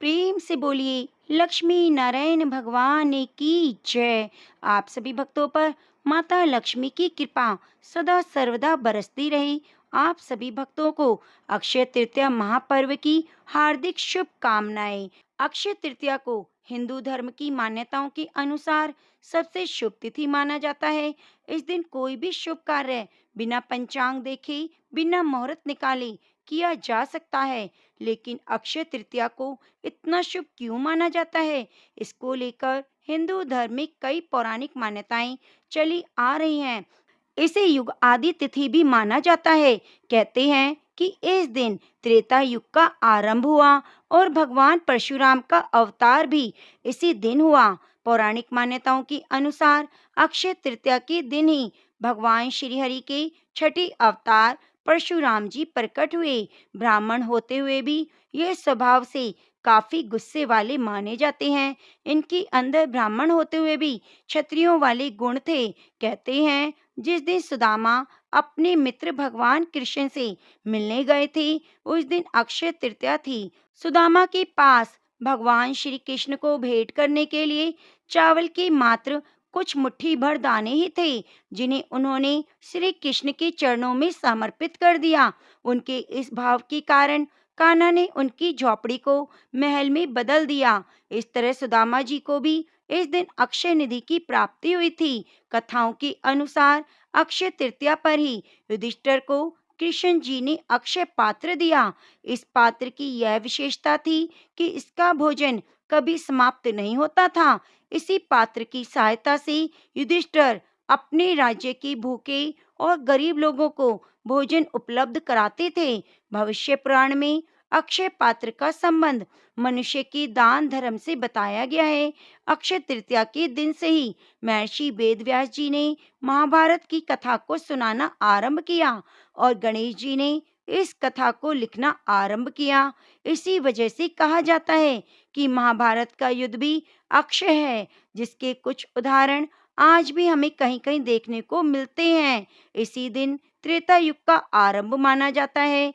प्रेम से बोलिए लक्ष्मी नारायण भगवान की जय। आप सभी भक्तों पर माता लक्ष्मी की कृपा सदा सर्वदा बरसती रहे। आप सभी भक्तों को अक्षय तृतीया महापर्व की हार्दिक शुभकामनाएं। अक्षय तृतीया को हिंदू धर्म की मान्यताओं के अनुसार सबसे शुभ तिथि माना जाता है। इस दिन कोई भी शुभ कार्य बिना पंचांग देखे, बिना मुहूर्त निकाले किया जा सकता है। लेकिन अक्षय तृतीया को इतना शुभ क्यों माना जाता है? इसको लेकर हिंदू धर्म में कई पौराणिक मान्यताएं चली आ रही हैं। इसे युग आदि तिथि भी माना जाता है। कहते हैं कि इस दिन त्रेता युग का आरंभ हुआ और भगवान परशुराम का अवतार भी इसी दिन हुआ। पौराणिक मान्यताओं के अनुसार अक्षय तृतीया के दिन ही भगवान श्री हरि के छठी अवतार परशुराम जी प्रकट हुए। ब्राह्मण होते हुए भी ये स्वभाव से काफी गुस्से वाले माने जाते हैं। इनके अंदर ब्राह्मण होते हुए भी क्षत्रियों वाले गुण थे। कहते हैं जिस दिन सुदामा अपने मित्र भगवान कृष्ण से मिलने गए थे, उस दिन अक्षय तृतीया थी। सुदामा के पास भगवान श्री कृष्ण को भेंट करने के लिए चावल के मात्र कुछ मुट्ठी भर दाने ही थे, जिन्हें उन्होंने श्री कृष्ण के चरणों में समर्पित कर दिया। उनके इस भाव के कारण कान्हा ने उनकी झोपड़ी को महल में बदल दिया। इस तरह सुदामा जी को भी इस दिन अक्षय निधि की प्राप्ति हुई थी। कथाओं के अनुसार अक्षय तृतीया पर ही युधिष्ठिर को कृष्ण जी ने अक्षय पात्र दिया। इस पात्र की यह विशेषता थी कि इसका भोजन कभी समाप्त नहीं होता था। इसी पात्र की सहायता से युधिष्ठिर अपने राज्य के भूखे और गरीब लोगों को भोजन उपलब्ध कराते थे। भविष्य पुराण में अक्षय पात्र का संबंध मनुष्य के दान धर्म से बताया गया है। अक्षय तृतीया के दिन से ही महर्षि वेदव्यास जी ने महाभारत की कथा को सुनाना आरंभ किया और गणेश जी ने इस कथा को लिखना आरंभ किया। इसी वजह से कहा जाता है कि महाभारत का युद्ध भी अक्षय है, जिसके कुछ उदाहरण आज भी हमें कहीं कहीं देखने को मिलते हैं। इसी दिन त्रेता युग का आरंभ माना जाता है।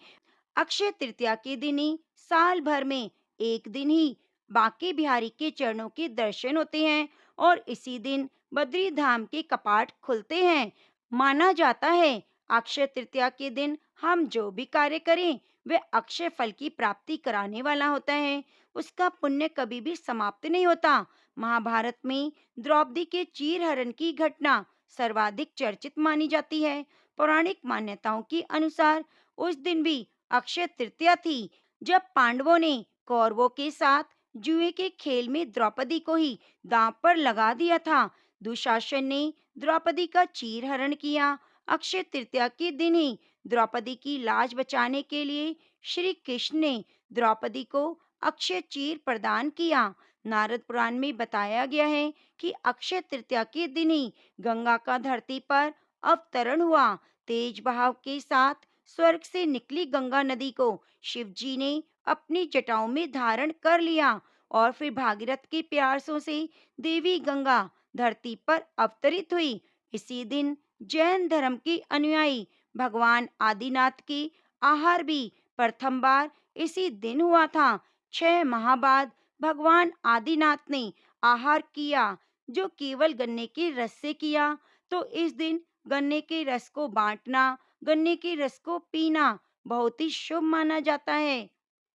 अक्षय तृतीया के दिन ही साल भर में एक दिन ही बांके बिहारी के चरणों के दर्शन होते हैं और इसी दिन बद्री धाम के कपाट खुलते हैं। माना जाता है अक्षय तृतीया के दिन हम जो भी कार्य करें वह अक्षय फल की प्राप्ति कराने वाला होता है। उसका पुण्य कभी भी समाप्त नहीं होता। महाभारत में द्रौपदी के चीरहरण की घटना सर्वाधिक चर्चित मानी जाती है। पौराणिक मान्यताओं के अनुसार उस दिन भी अक्षय तृतीया थी, जब पांडवों ने कौरवों के साथ जुए के खेल में द्रौपदी को ही दांव पर लगा दिया था। दुशासन ने द्रौपदी का चीरहरण किया। अक्षय तृतीया के दिन ही द्रौपदी की लाज बचाने के लिए श्री कृष्ण ने द्रौपदी को अक्षय चीर प्रदान किया। नारद पुराण में बताया गया है कि अक्षय तृतीया के दिन ही गंगा का धरती पर अवतरण हुआ। तेज बहाव के साथ स्वर्ग से निकली गंगा नदी को शिव जी ने अपनी जटाओं में धारण कर लिया और फिर भागीरथ के प्यासों से देवी गंगा धरती पर अवतरित हुई। इसी दिन जैन धर्म के अनुयायी भगवान आदिनाथ की आहार भी प्रथम बार इसी दिन हुआ था। 6 माह बाद भगवान आदिनाथ ने आहार किया, जो केवल गन्ने के रस से किया। तो इस दिन गन्ने के रस को बांटना, गन्ने के रस को पीना बहुत ही शुभ माना जाता है।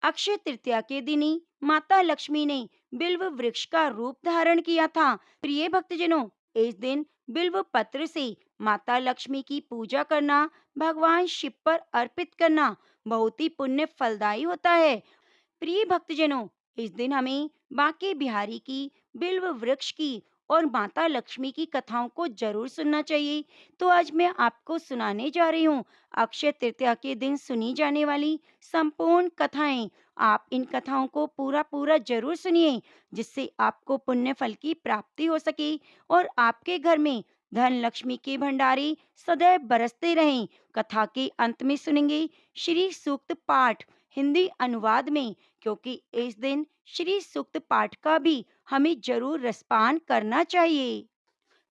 अक्षय तृतीया के दिन ही माता लक्ष्मी ने बिल्व वृक्ष का रूप धारण किया था। प्रिय भक्तजनों, इस दिन बिल्व पत्र से माता लक्ष्मी की पूजा करना, भगवान शिव पर अर्पित करना बहुत ही पुण्य फलदायी होता है। प्रिय भक्तजनों, इस दिन हमें बांके बिहारी की, बिल्व वृक्ष की और माता लक्ष्मी की कथाओं को जरूर सुनना चाहिए। तो आज मैं आपको सुनाने जा रही हूँ अक्षय तृतीया के दिन सुनी जाने वाली संपूर्ण कथाएं। आप इन कथाओं को पूरा पूरा जरूर सुनिए, जिससे आपको पुण्य फल की प्राप्ति हो सके और आपके घर में धन लक्ष्मी के भंडारे सदैव बरसते रहें। कथा के अंत में सुनेंगे श्री सूक्त पाठ हिंदी अनुवाद में, क्योंकि इस दिन श्री सूक्त पाठ का भी हमें जरूर रसपान करना चाहिए।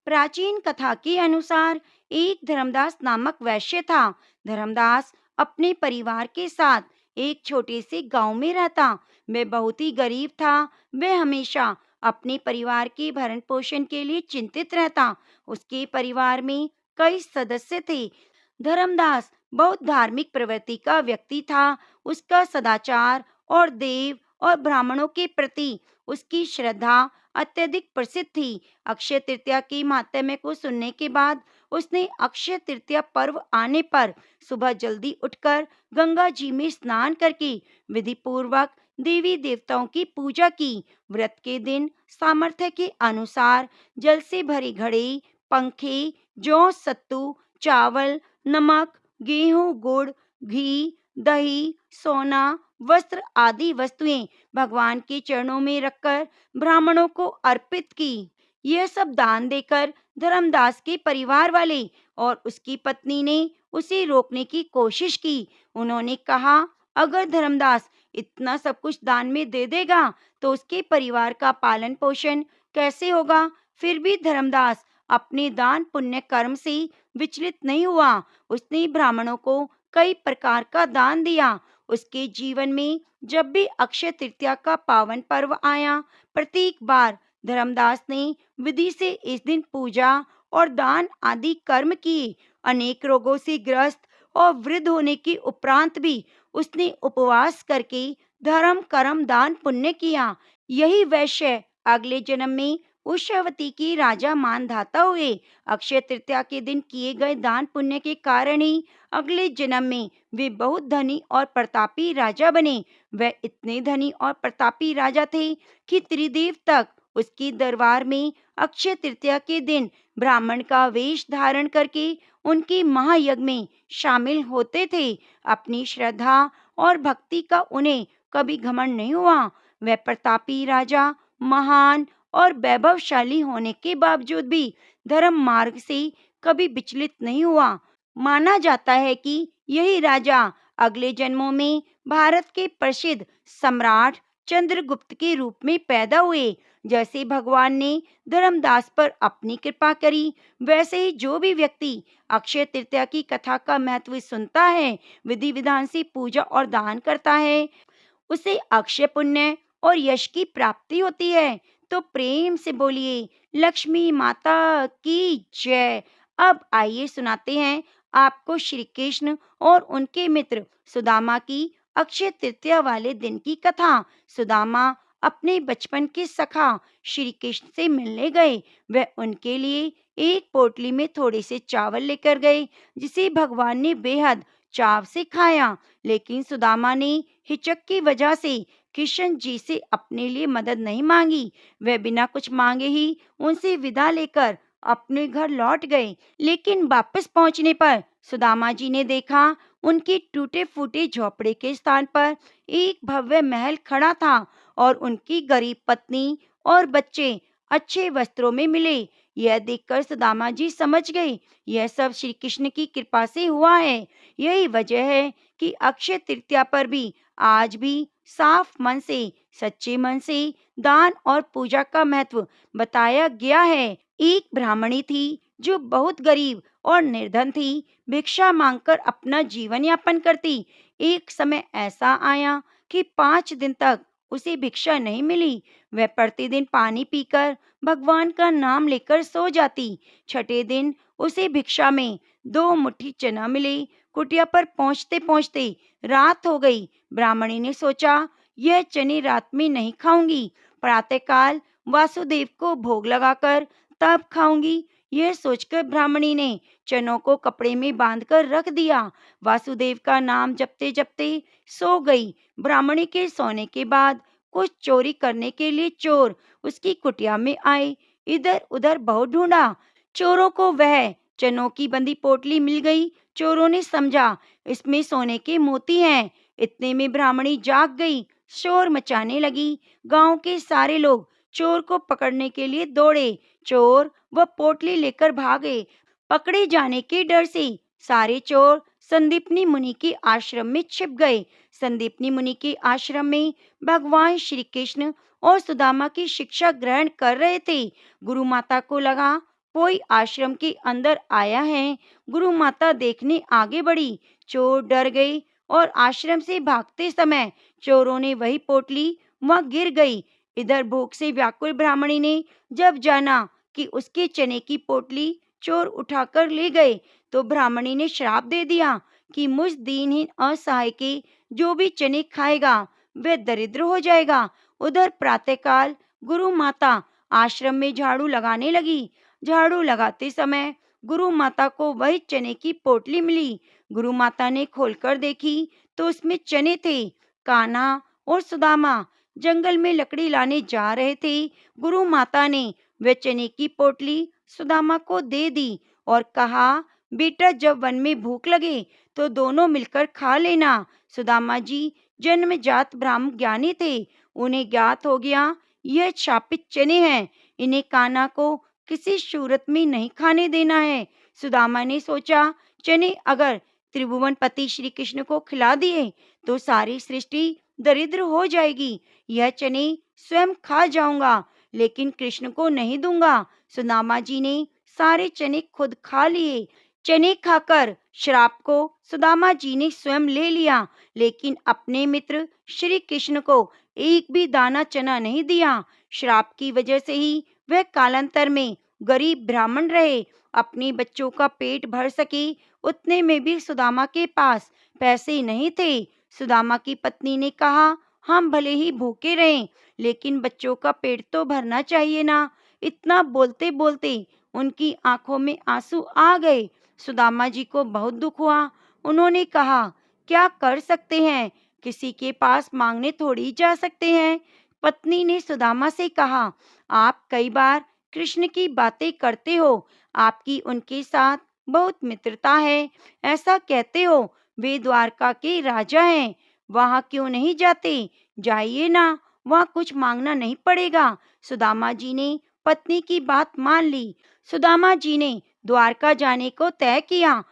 प्राचीन कथा के अनुसार एक धर्मदास नामक वैश्य था। धर्मदास अपने परिवार के साथ एक छोटे से गांव में रहता। वह बहुत ही गरीब था। वह हमेशा अपने परिवार के भरण पोषण के लिए चिंतित रहता। उसके परिवार में कई सदस्य थे। धर्मदास बहुत धार्मिक प्रवृत्ति का व्यक्ति था। उसका सदाचार और देव और ब्राह्मणों के प्रति उसकी श्रद्धा अत्यधिक प्रसिद्ध थी। अक्षय तृतीया के महात्म्य को सुनने के बाद उसने अक्षय तृतीया पर्व आने पर सुबह जल्दी उठकर गंगा जी में स्नान करके विधि पूर्वक देवी देवताओं की पूजा की। व्रत के दिन सामर्थ्य के अनुसार जल से भरे घड़े, पंखे, जौ, सत्तू, चावल, नमक, गेहूं, गुड़, घी, दही, सोना, वस्त्र आदि वस्तुएं भगवान के चरणों में रखकर ब्राह्मणों को अर्पित की। यह सब दान देकर धर्मदास के परिवार वाले और उसकी पत्नी ने उसे रोकने की कोशिश की। उन्होंने कहा, अगर धर्मदास इतना सब कुछ दान में दे देगा तो उसके परिवार का पालन पोषण कैसे होगा। फिर भी धर्मदास अपने दान पुण्य कर्म से विचलित नहीं हुआ। उसने ब्राह्मणों को कई प्रकार का दान दिया। उसके जीवन में जब भी अक्षय तृतीया का पावन पर्व आया, प्रत्येक बार धर्मदास ने विधि से इस दिन पूजा और दान आदि कर्म किए। अनेक रोगों से ग्रस्त और वृद्ध होने के उपरांत भी उसने उपवास करके धर्म कर्म दान पुण्य किया। यही वैश्य अगले जन्म में उषावती के राजा मानधाता हुए। अक्षय तृतीया के दिन किए गए दान पुण्य के कारण ही अगले जन्म में वे बहुत धनी और प्रतापी राजा बने। वह इतने धनी और प्रतापी राजा थे कि त्रिदेव तक उसके दरबार में अक्षय तृतीया के दिन ब्राह्मण का वेश धारण करके उनके महायज्ञ में शामिल होते थे। अपनी श्रद्धा और भक्ति का उन्हें कभी घमंड नहीं हुआ। वह प्रतापी राजा महान और वैभवशाली होने के बावजूद भी धर्म मार्ग से कभी विचलित नहीं हुआ। माना जाता है कि यही राजा अगले जन्मों में भारत के प्रसिद्ध सम्राट चंद्रगुप्त के रूप में पैदा हुए। जैसे भगवान ने धर्मदास पर अपनी कृपा करी, वैसे ही जो भी व्यक्ति अक्षय तृतीया की कथा का महत्व सुनता है, विधि विधान से पूजा और दान करता है, उसे अक्षय पुण्य और यश की प्राप्ति होती है। तो प्रेम से बोलिए लक्ष्मी माता की जय। अब आइए सुनाते हैं आपको श्री कृष्ण और उनके मित्र सुदामा की अक्षय तृतीया वाले दिन की कथा। सुदामा अपने बचपन के सखा श्री कृष्ण से मिलने गए। वह उनके लिए एक पोटली में थोड़े से चावल लेकर गए, जिसे भगवान ने बेहद चाव से खाया। लेकिन सुदामा ने हिचक की वजह से कृष्ण जी से अपने लिए मदद नहीं मांगी। वह बिना कुछ मांगे ही उनसे विदा लेकर अपने घर लौट गए। लेकिन वापस पहुंचने पर सुदामा जी ने देखा, उनके टूटे फूटे झोपड़े के स्थान पर एक भव्य महल खड़ा था और उनकी गरीब पत्नी और बच्चे अच्छे वस्त्रों में मिले। यह देखकर सुदामा जी समझ गए, यह सब श्री कृष्ण की कृपा से हुआ है। यही वजह है कि अक्षय तृतीया पर भी आज भी साफ मन से, सच्चे मन से दान और पूजा का महत्व बताया गया है। एक ब्राह्मणी थी जो बहुत गरीब और निर्धन थी। भिक्षा मांगकर अपना जीवन यापन करती। एक समय ऐसा आया कि 5 दिन तक उसे भिक्षा नहीं मिली। वह प्रतिदिन पानी पीकर भगवान का नाम लेकर सो जाती। छठे दिन उसे भिक्षा में 2 मुट्ठी चना मिले। कुटिया पर पहुंचते पहुंचते रात हो गई। ब्राह्मणी ने सोचा, यह चने रात में नहीं खाऊंगी, प्रातःकाल वासुदेव को भोग लगाकर तब खाऊंगी। यह सोचकर ब्राह्मणी ने चनों को कपड़े में बांधकर रख दिया। वासुदेव का नाम जपते जपते सो गई। ब्राह्मणी के सोने के बाद कुछ चोरी करने के लिए चोर उसकी कुटिया में आए। इधर उधर बहुत ढूंढा, चोरों को वह चनों की बंधी पोटली मिल गई। चोरों ने समझा इसमें सोने के मोती हैं। इतने में ब्राह्मणी जाग गई, शोर मचाने लगी। गांव के सारे लोग चोर को पकड़ने के लिए दौड़े। चोर वह पोटली लेकर भागे। पकड़े जाने के डर से सारे चोर संदीपनी मुनि के आश्रम में छिप गए। संदीपनी मुनि के आश्रम में भगवान श्री कृष्ण और सुदामा की शिक्षा ग्रहण कर रहे थे। गुरु माता को लगा कोई आश्रम के अंदर आया है। गुरु माता देखने आगे बढ़ी। चोर डर गए और आश्रम से भागते समय चोरों ने वही पोटली वहां गिर गई। इधर भूख से व्याकुल ब्राह्मणी ने जब जाना कि उसके चने की पोटली चोर उठाकर ले गए, तो ब्राह्मणी ने श्राप दे दिया कि मुझ दीनहीन असहाय के जो भी चने खाएगा वह दरिद्र हो जाएगा। उधर प्रातःकाल गुरु माता आश्रम में झाड़ू लगाने लगी। झाड़ू लगाते समय गुरु माता को वही चने की पोटली मिली। गुरु माता ने खोलकर देखी तो उसमें चने थे। कान्हा और सुदामा जंगल में लकड़ी लाने जा रहे थे। गुरु माता ने वह चने की पोटली सुदामा को दे दी और कहा, बेटा जब वन में भूख लगे तो दोनों मिलकर खा लेना। सुदामा जी जन्मजात ब्राह्म ज्ञानी थे। उन्हें ज्ञात हो गया यह शापित चने हैं, इन्हें कान्हा को किसी सूरत में नहीं खाने देना है। सुदामा ने सोचा, चने अगर त्रिभुवनपति श्री कृष्ण को खिला दिए तो सारी सृष्टि दरिद्र हो जाएगी। यह चने स्वयं खा जाऊंगा, लेकिन कृष्ण को नहीं दूंगा। सुदामा जी ने सारे चने खुद खा लिए। चने खाकर श्राप को सुदामा जी ने स्वयं ले लिया, लेकिन अपने मित्र श्री कृष्ण को एक भी दाना चना नहीं दिया। श्राप की वजह से ही वह कालांतर में गरीब ब्राह्मण रहे। अपने बच्चों का पेट भर सके उतने में भी सुदामा के पास पैसे नहीं थे। सुदामा की पत्नी ने कहा, हम भले ही भूखे रहें, लेकिन बच्चों का पेट तो भरना चाहिए ना। इतना बोलते बोलते उनकी आंखों में आंसू आ गए। सुदामा जी को बहुत दुख हुआ। उन्होंने कहा, क्या कर सकते हैं, किसी के पास मांगने थोड़ी जा सकते हैं। पत्नी ने सुदामा से कहा, आप कई बार कृष्ण की बातें करते हो, आपकी उनके साथ बहुत मित्रता है, ऐसा कहते हो। वे द्वारका के राजा हैं, वहां क्यों नहीं जाते? जाइए ना, वहां कुछ मांगना नहीं पड़ेगा। सुदामा जी ने पत्नी की बात मान ली। सुदामा जी ने द्वारका जाने को तय किया।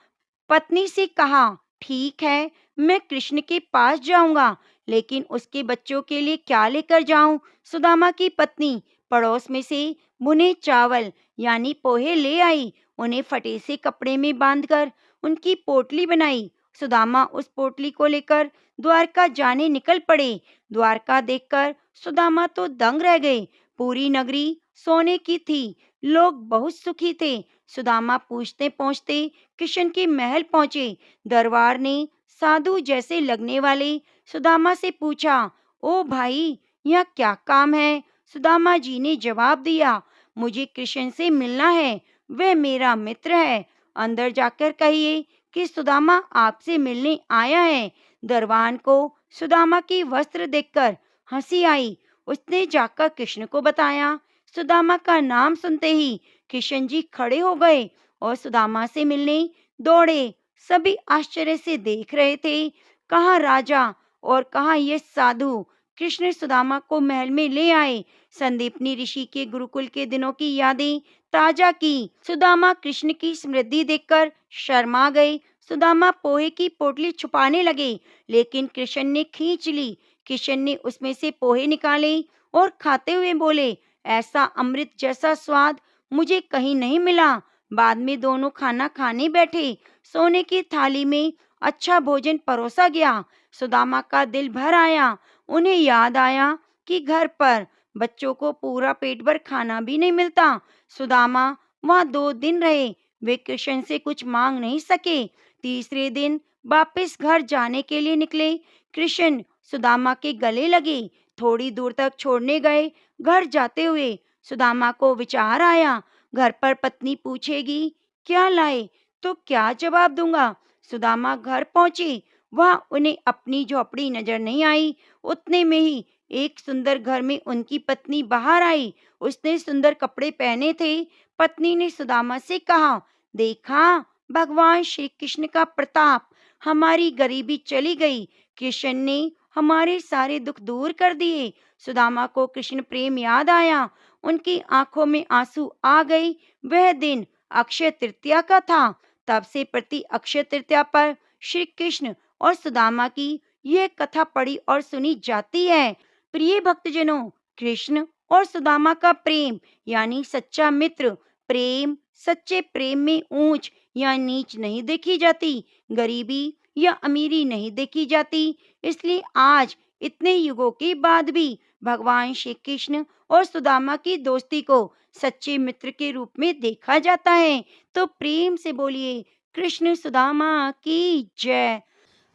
पत्नी से कहा, ठीक है, मैं कृष्ण के पास जाऊंगा, लेकिन उसके बच्चों के लिए क्या लेकर जाऊं? सुदामा की पत्नी पड़ोस में से भुने चावल यानी पोहे ले आई। उन्हें फटे से कपड़े में बांधकर उनकी पोटली बनाई। सुदामा उस पोटली को लेकर द्वारका जाने निकल पड़े। द्वारका देखकर सुदामा तो दंग रह गए। पूरी नगरी सोने की थी, लोग बहुत सुखी थे। सुदामा पूछते पहुंचते कृष्ण के महल पहुंचे। दरबार ने साधु जैसे लगने वाले सुदामा से पूछा, ओ भाई, यह क्या काम है? सुदामा जी ने जवाब दिया, मुझे कृष्ण से मिलना है, वह मेरा मित्र है। अंदर जाकर कहिए कि सुदामा आपसे मिलने आया है। दरबान को सुदामा की वस्त्र देखकर हंसी आई। उसने जाकर कृष्ण को बताया। सुदामा का नाम सुनते ही किशन जी खड़े हो गए और सुदामा से मिलने दौड़े। सभी आश्चर्य से देख रहे थे, कहाँ राजा और कहाँ ये साधु। कृष्ण सुदामा को महल में ले आए। संदीपनी ऋषि के गुरुकुल के दिनों की यादें ताजा की। सुदामा कृष्ण की समृद्धि देखकर शर्मा गए। सुदामा पोहे की पोटली छुपाने लगे, लेकिन कृष्ण ने खींच ली। कृष्ण ने उसमें से पोहे निकाले और खाते हुए बोले, ऐसा अमृत जैसा स्वाद मुझे कहीं नहीं मिला। बाद में दोनों खाना खाने बैठे। सोने की थाली में अच्छा भोजन परोसा गया। सुदामा का दिल भर आया। उन्हें याद आया कि घर पर बच्चों को पूरा पेट भर खाना भी नहीं मिलता। सुदामा वहां 2 दिन रहे। वे कृष्ण से कुछ मांग नहीं सके। तीसरे दिन वापस घर जाने के लिए निकले। कृष्ण सुदामा के गले लगे। थोड़ी दूर तक छोड़ने गए। घर जाते हुए सुदामा को विचार आया, घर पर पत्नी पूछेगी क्या लाए तो क्या जवाब दूंगा। सुदामा घर पहुंचे। वहां उन्हें अपनी झोपड़ी नजर नहीं आई। उतने में ही एक सुंदर घर में उनकी पत्नी बाहर आई। उसने सुंदर कपड़े पहने थे। पत्नी ने सुदामा से कहा, देखा, भगवान श्री कृष्ण का प्रताप, हमारी गरीबी चली गई। कृष्ण ने हमारे सारे दुख दूर कर दिए। सुदामा को कृष्ण प्रेम याद आया। उनकी आंखों में आंसू आ गए। वह दिन अक्षय तृतीया का था। तब से प्रति अक्षय तृतीया पर श्री कृष्ण और सुदामा की यह कथा पढ़ी और सुनी जाती है। प्रिय भक्तजनों, कृष्ण और सुदामा का प्रेम यानी सच्चा मित्र प्रेम, सच्चे प्रेम में ऊंच या नीच नहीं देखी जाती। गरीबी या अमीरी नहीं देखी जाती। इसलिए आज इतने युगों के बाद भी भगवान श्री कृष्ण और सुदामा की दोस्ती को सच्चे मित्र के रूप में देखा जाता है। तो प्रेम से बोलिए कृष्ण सुदामा की जय।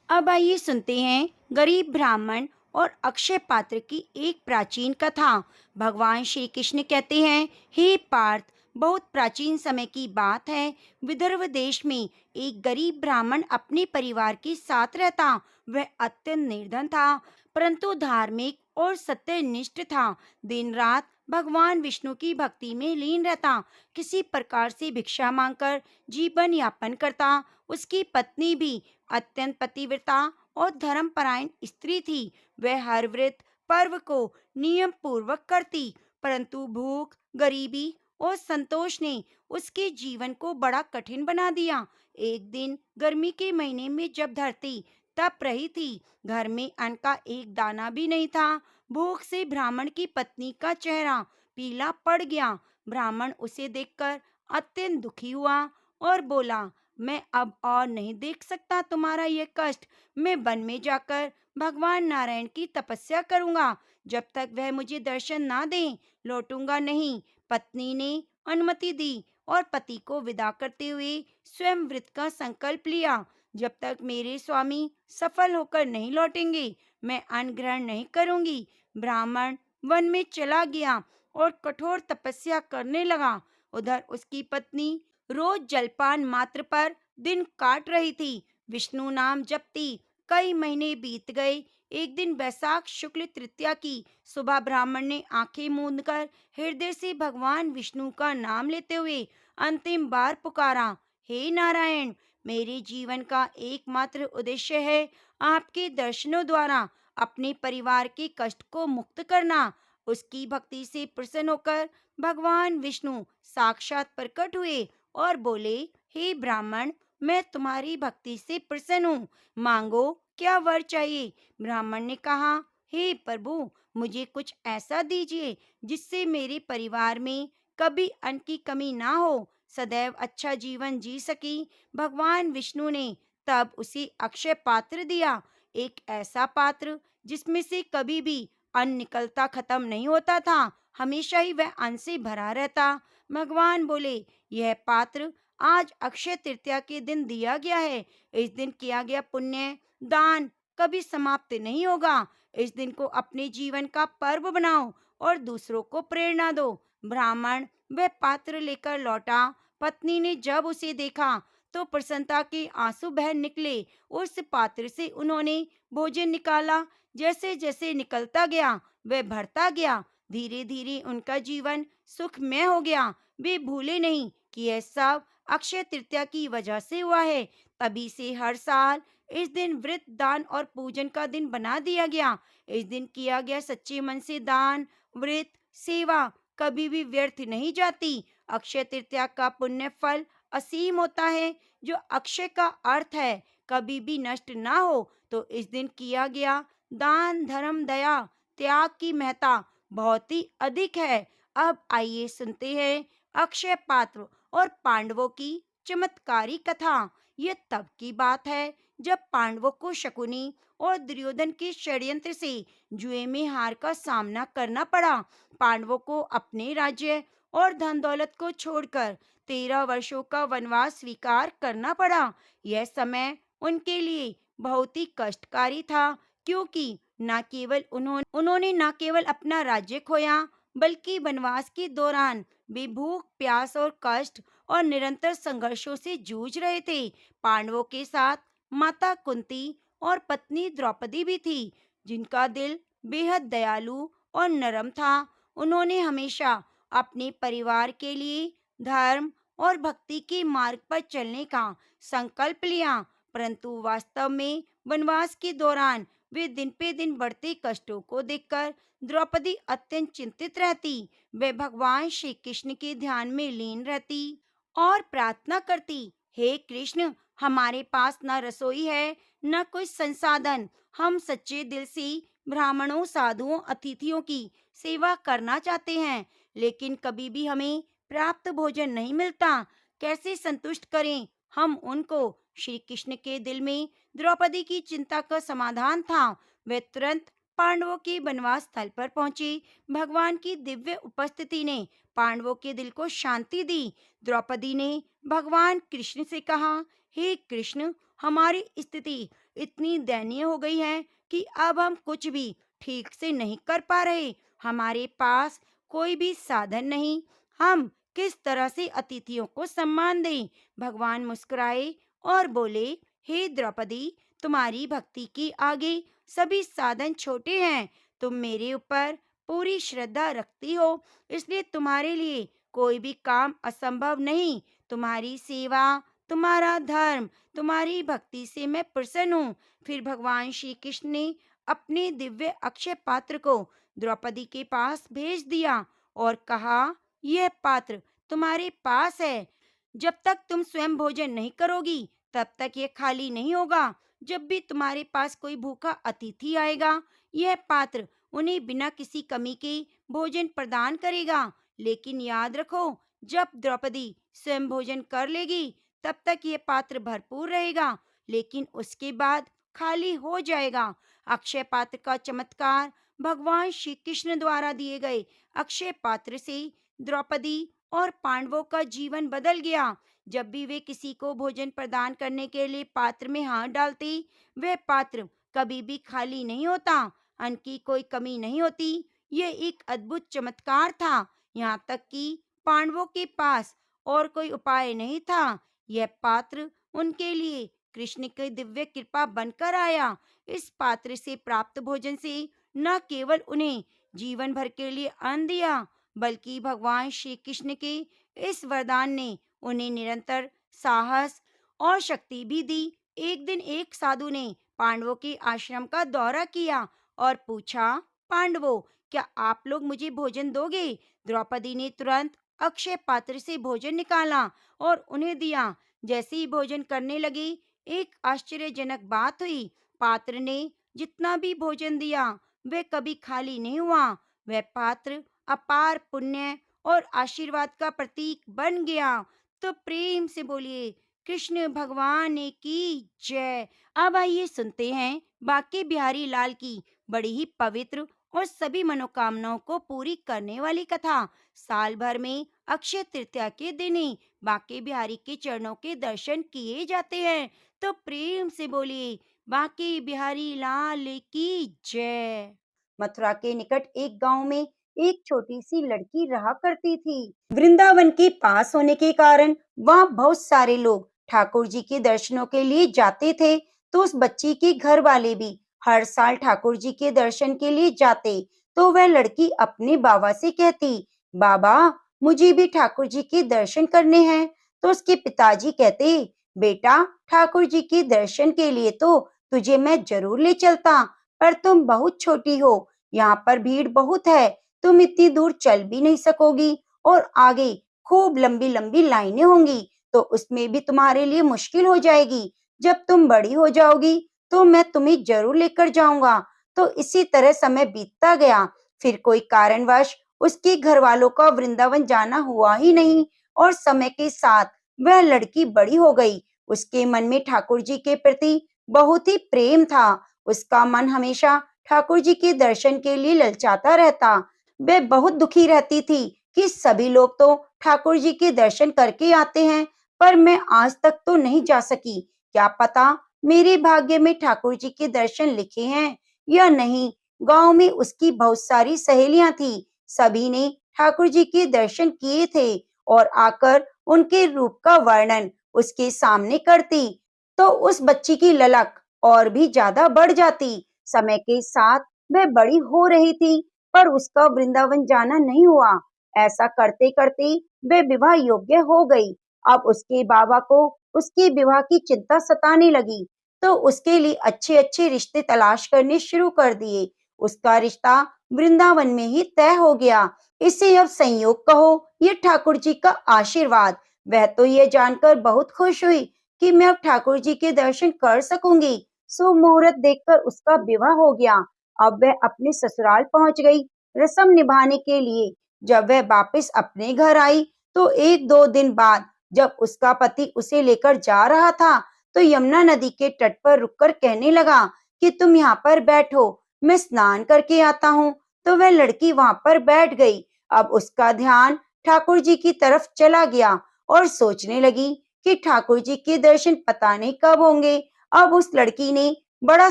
अब आइए सुनते हैं गरीब ब्राह्मण और अक्षय पात्र की एक प्राचीन कथा। भगवान श्री कृष्ण कहते हैं, हे पार्थ, बहुत प्राचीन समय की बात है। विदर्भ देश में एक गरीब ब्राह्मण अपने परिवार के साथ रहता। वह अत्यंत निर्धन था, परंतु धार्मिक और सत्यनिष्ठ था। दिन रात भगवान विष्णु की भक्ति में लीन रहता। किसी प्रकार से भिक्षा मांगकर जीवन यापन करता। उसकी पत्नी भी अत्यंत पतिव्रता और धर्मपरायण स्त्री थी। वह हर व्रत पर्व को नियम पूर्वक करती, परंतु भूख, गरीबी और संतोष ने उसके जीवन को बड़ा कठिन बना दिया। एक दिन गर्मी के महीने में जब धरती तप रही थी, घर में अन्न का एक दाना भी नहीं था। भूख से ब्राह्मण की पत्नी का चेहरा पीला पड़ गया। ब्राह्मण उसे देखकर अत्यंत दुखी हुआ और बोला, मैं अब और नहीं देख सकता तुम्हारा यह कष्ट। मैं वन में जाकर भगवान नारायण की तपस्या करूंगा। जब तक वह मुझे दर्शन ना दें, लौटूंगा नहीं। पत्नी ने अनुमति दी और पति को विदा करते हुए स्वयं व्रत का संकल्प लिया। जब तक मेरे स्वामी सफल होकर नहीं लौटेंगे, मैं अन्न ग्रहण नहीं करूंगी। ब्राह्मण वन में चला गया और कठोर तपस्या करने लगा। उधर उसकी पत्नी रोज जलपान मात्र पर दिन काट रही थी। विष्णु नाम जपती कई महीने बीत गए। एक दिन वैशाख शुक्ल तृतीया की सुबह ब्राह्मण ने आंखें मूंदकर हृदय से भगवान विष्णु का नाम लेते हुए अंतिम बार पुकारा, हे नारायण, मेरे जीवन का एकमात्र उद्देश्य है आपके दर्शनों द्वारा अपने परिवार के कष्ट को मुक्त करना। उसकी भक्ति से प्रसन्न होकर भगवान विष्णु साक्षात प्रकट हुए और बोले, हे ब्राह्मण, मैं तुम्हारी भक्ति से प्रसन्न हूँ, मांगो क्या वर चाहिए। ब्राह्मण ने कहा, हे प्रभु, मुझे कुछ ऐसा दीजिए जिससे मेरे परिवार में कभी अन्न की कमी ना हो, सदैव अच्छा जीवन जी सकी। भगवान विष्णु ने तब उसे अक्षय पात्र दिया, एक ऐसा पात्र जिसमें से कभी भी अन्न निकलता खत्म नहीं होता था। हमेशा ही वह अन्न से भरा रहता। भगवान बोले, यह पात्र आज अक्षय तृतीया के दिन दिया गया है। इस दिन किया गया पुण्य दान कभी समाप्त नहीं होगा। इस दिन को अपने जीवन का पर्व बनाओ और दूसरों को प्रेरणा दो। ब्राह्मण वह पात्र लेकर लौटा। पत्नी ने जब उसे देखा तो प्रसन्नता के आंसू बह निकले। उस पात्र से उन्होंने भोजन निकाला। जैसे जैसे निकलता गया वह भरता गया। धीरे धीरे उनका जीवन सुखमय हो गया। वे भूले नहीं कि यह सब अक्षय तृतीया की वजह से हुआ है। तभी से हर साल इस दिन व्रत दान और पूजन का दिन बना दिया गया। इस दिन किया गया सच्चे मन से दान, व्रत, सेवा कभी भी व्यर्थ नहीं जाती। अक्षय तृतीया का पुण्य फल असीम होता है, जो अक्षय का अर्थ है कभी भी नष्ट ना हो। तो इस दिन किया गया दान, धर्म, दया, त्याग की महत्ता बहुत ही अधिक है। अब आइए सुनते हैं अक्षय पात्र और पांडवों की चमत्कारी कथा। यह तब की बात है जब पांडवों को शकुनी और दुर्योधन के षड्यंत्र से जुए में हार का सामना करना पड़ा। पांडवों को अपने राज्य और धन दौलत को छोड़कर 13 वर्षों का वनवास स्वीकार करना पड़ा। यह समय उनके लिए बहुत ही कष्टकारी था, क्योंकि उन्होंने न केवल अपना राज्य खोया, बल्कि वनवास के दौरान वे भूख, प्यास और कष्ट और निरंतर संघर्षों से जूझ रहे थे। पांडवों के साथ माता कुंती और पत्नी द्रौपदी भी थी, जिनका दिल बेहद दयालु और नरम था। उन्होंने हमेशा अपने परिवार के लिए धर्म और भक्ति के मार्ग पर चलने का संकल्प लिया, परंतु वास्तव में वनवास के दौरान वे दिन पे दिन बढ़ते कष्टों को देखकर द्रौपदी अत्यंत चिंतित रहती। वे भगवान श्री कृष्ण के ध्यान में लीन रहती और प्रार्थना करती, हे कृष्ण, हमारे पास न रसोई है, न कोई संसाधन। हम सच्चे दिल से ब्राह्मणों, साधुओं, अतिथियों की सेवा करना चाहते हैं, लेकिन कभी भी हमें प्राप्त भोजन नहीं मिलता। कैसे संतुष्ट करें हम उनको। श्री कृष्ण के दिल में द्रौपदी की चिंता का समाधान था। वे तुरंत पांडवों के वनवास स्थल पर पहुंचे। भगवान की दिव्य उपस्थिति ने पांडवों के दिल को शांति दी। द्रौपदी ने भगवान कृष्ण से कहा, हे कृष्ण, हमारी स्थिति इतनी दयनीय हो गई है कि अब हम कुछ भी ठीक से नहीं कर पा रहे। हमारे पास कोई भी साधन नहीं। हम किस तरह से अतिथियों को सम्मान दें? भगवान मुस्कुराए और बोले, हे द्रौपदी, तुम्हारी भक्ति के आगे सभी साधन छोटे हैं। तुम मेरे ऊपर पूरी श्रद्धा रखती हो, इसलिए तुम्हारे लिए कोई भी काम असंभव नहीं। तुम्हारी सेवा, तुम्हारा धर्म, तुम्हारी भक्ति से मैं प्रसन्न हूँ। फिर भगवान श्री कृष्ण ने अपने दिव्य अक्षय पात्र को द्रौपदी के पास भेज दिया और कहा, यह पात्र तुम्हारे पास है। जब तक तुम स्वयं भोजन नहीं करोगी, तब तक ये खाली नहीं होगा। जब भी तुम्हारे पास कोई भूखा अतिथि आएगा, यह पात्र उन्हें बिना किसी कमी के भोजन प्रदान करेगा। लेकिन याद रखो, जब द्रौपदी स्वयं भोजन कर लेगी, तब तक ये पात्र भरपूर रहेगा, लेकिन उसके बाद खाली हो जाएगा। अक्षय पात्र का चमत्कार भगवान श्री कृष्ण द्वारा दिए गए अक्षय पात्र से द्रौपदी और पांडवों का जीवन बदल गया। जब भी वे किसी को भोजन प्रदान करने के लिए पात्र में हाथ डालते, वह पात्र कभी भी खाली नहीं होता, अन्न की कोई कमी नहीं होती। यह एक अद्भुत चमत्कार था। यहाँ तक कि पांडवों के पास और कोई उपाय नहीं था। यह पात्र उनके लिए कृष्ण की दिव्य कृपा बनकर आया। इस पात्र से प्राप्त भोजन से न केवल उन्हें जीवन भर के लिए अन्न दिया, बल्कि भगवान श्री कृष्ण के इस वरदान ने उन्हें निरंतर साहस और शक्ति भी दी। एक दिन एक साधु ने पांडवों के आश्रम का दौरा किया और पूछा, पांडवों, क्या आप लोग मुझे भोजन दोगे? द्रौपदी ने तुरंत अक्षय पात्र से भोजन निकाला और उन्हें दिया। जैसे ही भोजन करने लगे, एक आश्चर्यजनक बात हुई। पात्र ने जितना भी भोजन दिया, वह कभी खाली नहीं हुआ। वह पात्र अपार पुण्य और आशीर्वाद का प्रतीक बन गया। तो प्रेम से बोलिए, कृष्ण भगवान की जय। अब आइए सुनते हैं बांके बिहारी लाल की बड़ी ही पवित्र और सभी मनोकामनाओं को पूरी करने वाली कथा। साल भर में अक्षय तृतीया के दिन ही बांके बिहारी के चरणों के दर्शन किए जाते हैं। तो प्रेम से बोलिए, बांके बिहारी लाल की जय। मथुरा के निकट एक गांव में एक छोटी सी लड़की रहा करती थी। वृंदावन के पास होने के कारण वहाँ बहुत सारे लोग ठाकुर जी के दर्शनों के लिए जाते थे। तो उस बच्ची के घर वाले भी हर साल ठाकुर जी के दर्शन के लिए जाते। तो वह लड़की अपने बाबा से कहती, बाबा, मुझे भी ठाकुर जी के दर्शन करने हैं। तो उसके पिताजी कहते, बेटा, ठाकुर जी के दर्शन के लिए तो तुझे मैं जरूर ले चलता, पर तुम बहुत छोटी हो, यहाँ पर भीड़ बहुत है, तुम इतनी दूर चल भी नहीं सकोगी और आगे खूब लंबी लंबी लाइनें होंगी, तो उसमें भी तुम्हारे लिए मुश्किल हो जाएगी। जब तुम बड़ी हो जाओगी तो मैं तुम्हें जरूर लेकर जाऊंगा। तो इसी तरह समय बीतता गया। फिर कोई कारणवश उसके घर वालों का वृंदावन जाना हुआ ही नहीं और समय के साथ वह लड़की बड़ी हो गई। उसके मन में ठाकुर जी के प्रति बहुत ही प्रेम था। उसका मन हमेशा ठाकुर जी के दर्शन के लिए ललचाता रहता। वह बहुत दुखी रहती थी कि सभी लोग तो ठाकुर जी के दर्शन करके आते हैं, पर मैं आज तक तो नहीं जा सकी। क्या पता मेरे भाग्य में ठाकुर जी के दर्शन लिखे हैं या नहीं। गांव में उसकी बहुत सारी सहेलियां थी। सभी ने ठाकुर जी के दर्शन किए थे और आकर उनके रूप का वर्णन उसके सामने करती, तो उस बच्ची की ललक और भी ज्यादा बढ़ जाती। समय के साथ वह बड़ी हो रही थी, पर उसका वृंदावन जाना नहीं हुआ। ऐसा करते करते वह विवाह योग्य हो गई। अब उसके बाबा को उसके विवाह की चिंता सताने लगी, तो उसके लिए अच्छे अच्छे रिश्ते तलाश करने शुरू कर दिए। उसका रिश्ता वृंदावन में ही तय हो गया। इसे अब संयोग कहो, ये ठाकुर जी का आशीर्वाद। वह तो ये जानकर बहुत खुश हुई कि मैं अब ठाकुर जी के दर्शन कर सकूंगी। सुमुहूर्त देखकर उसका विवाह हो गया। अब वह अपने ससुराल पहुंच गई रस्म निभाने के लिए। जब वह वापस अपने घर आई, तो एक दो दिन बाद जब उसका पति उसे लेकर जा रहा था, तो यमुना नदी के तट पर रुककर कहने लगा कि तुम यहाँ पर बैठो, मैं स्नान करके आता हूँ। तो वह लड़की वहां पर बैठ गई। अब उसका ध्यान ठाकुर जी की तरफ चला गया और सोचने लगी कि ठाकुर जी के दर्शन पता नहीं कब होंगे। अब उस लड़की ने बड़ा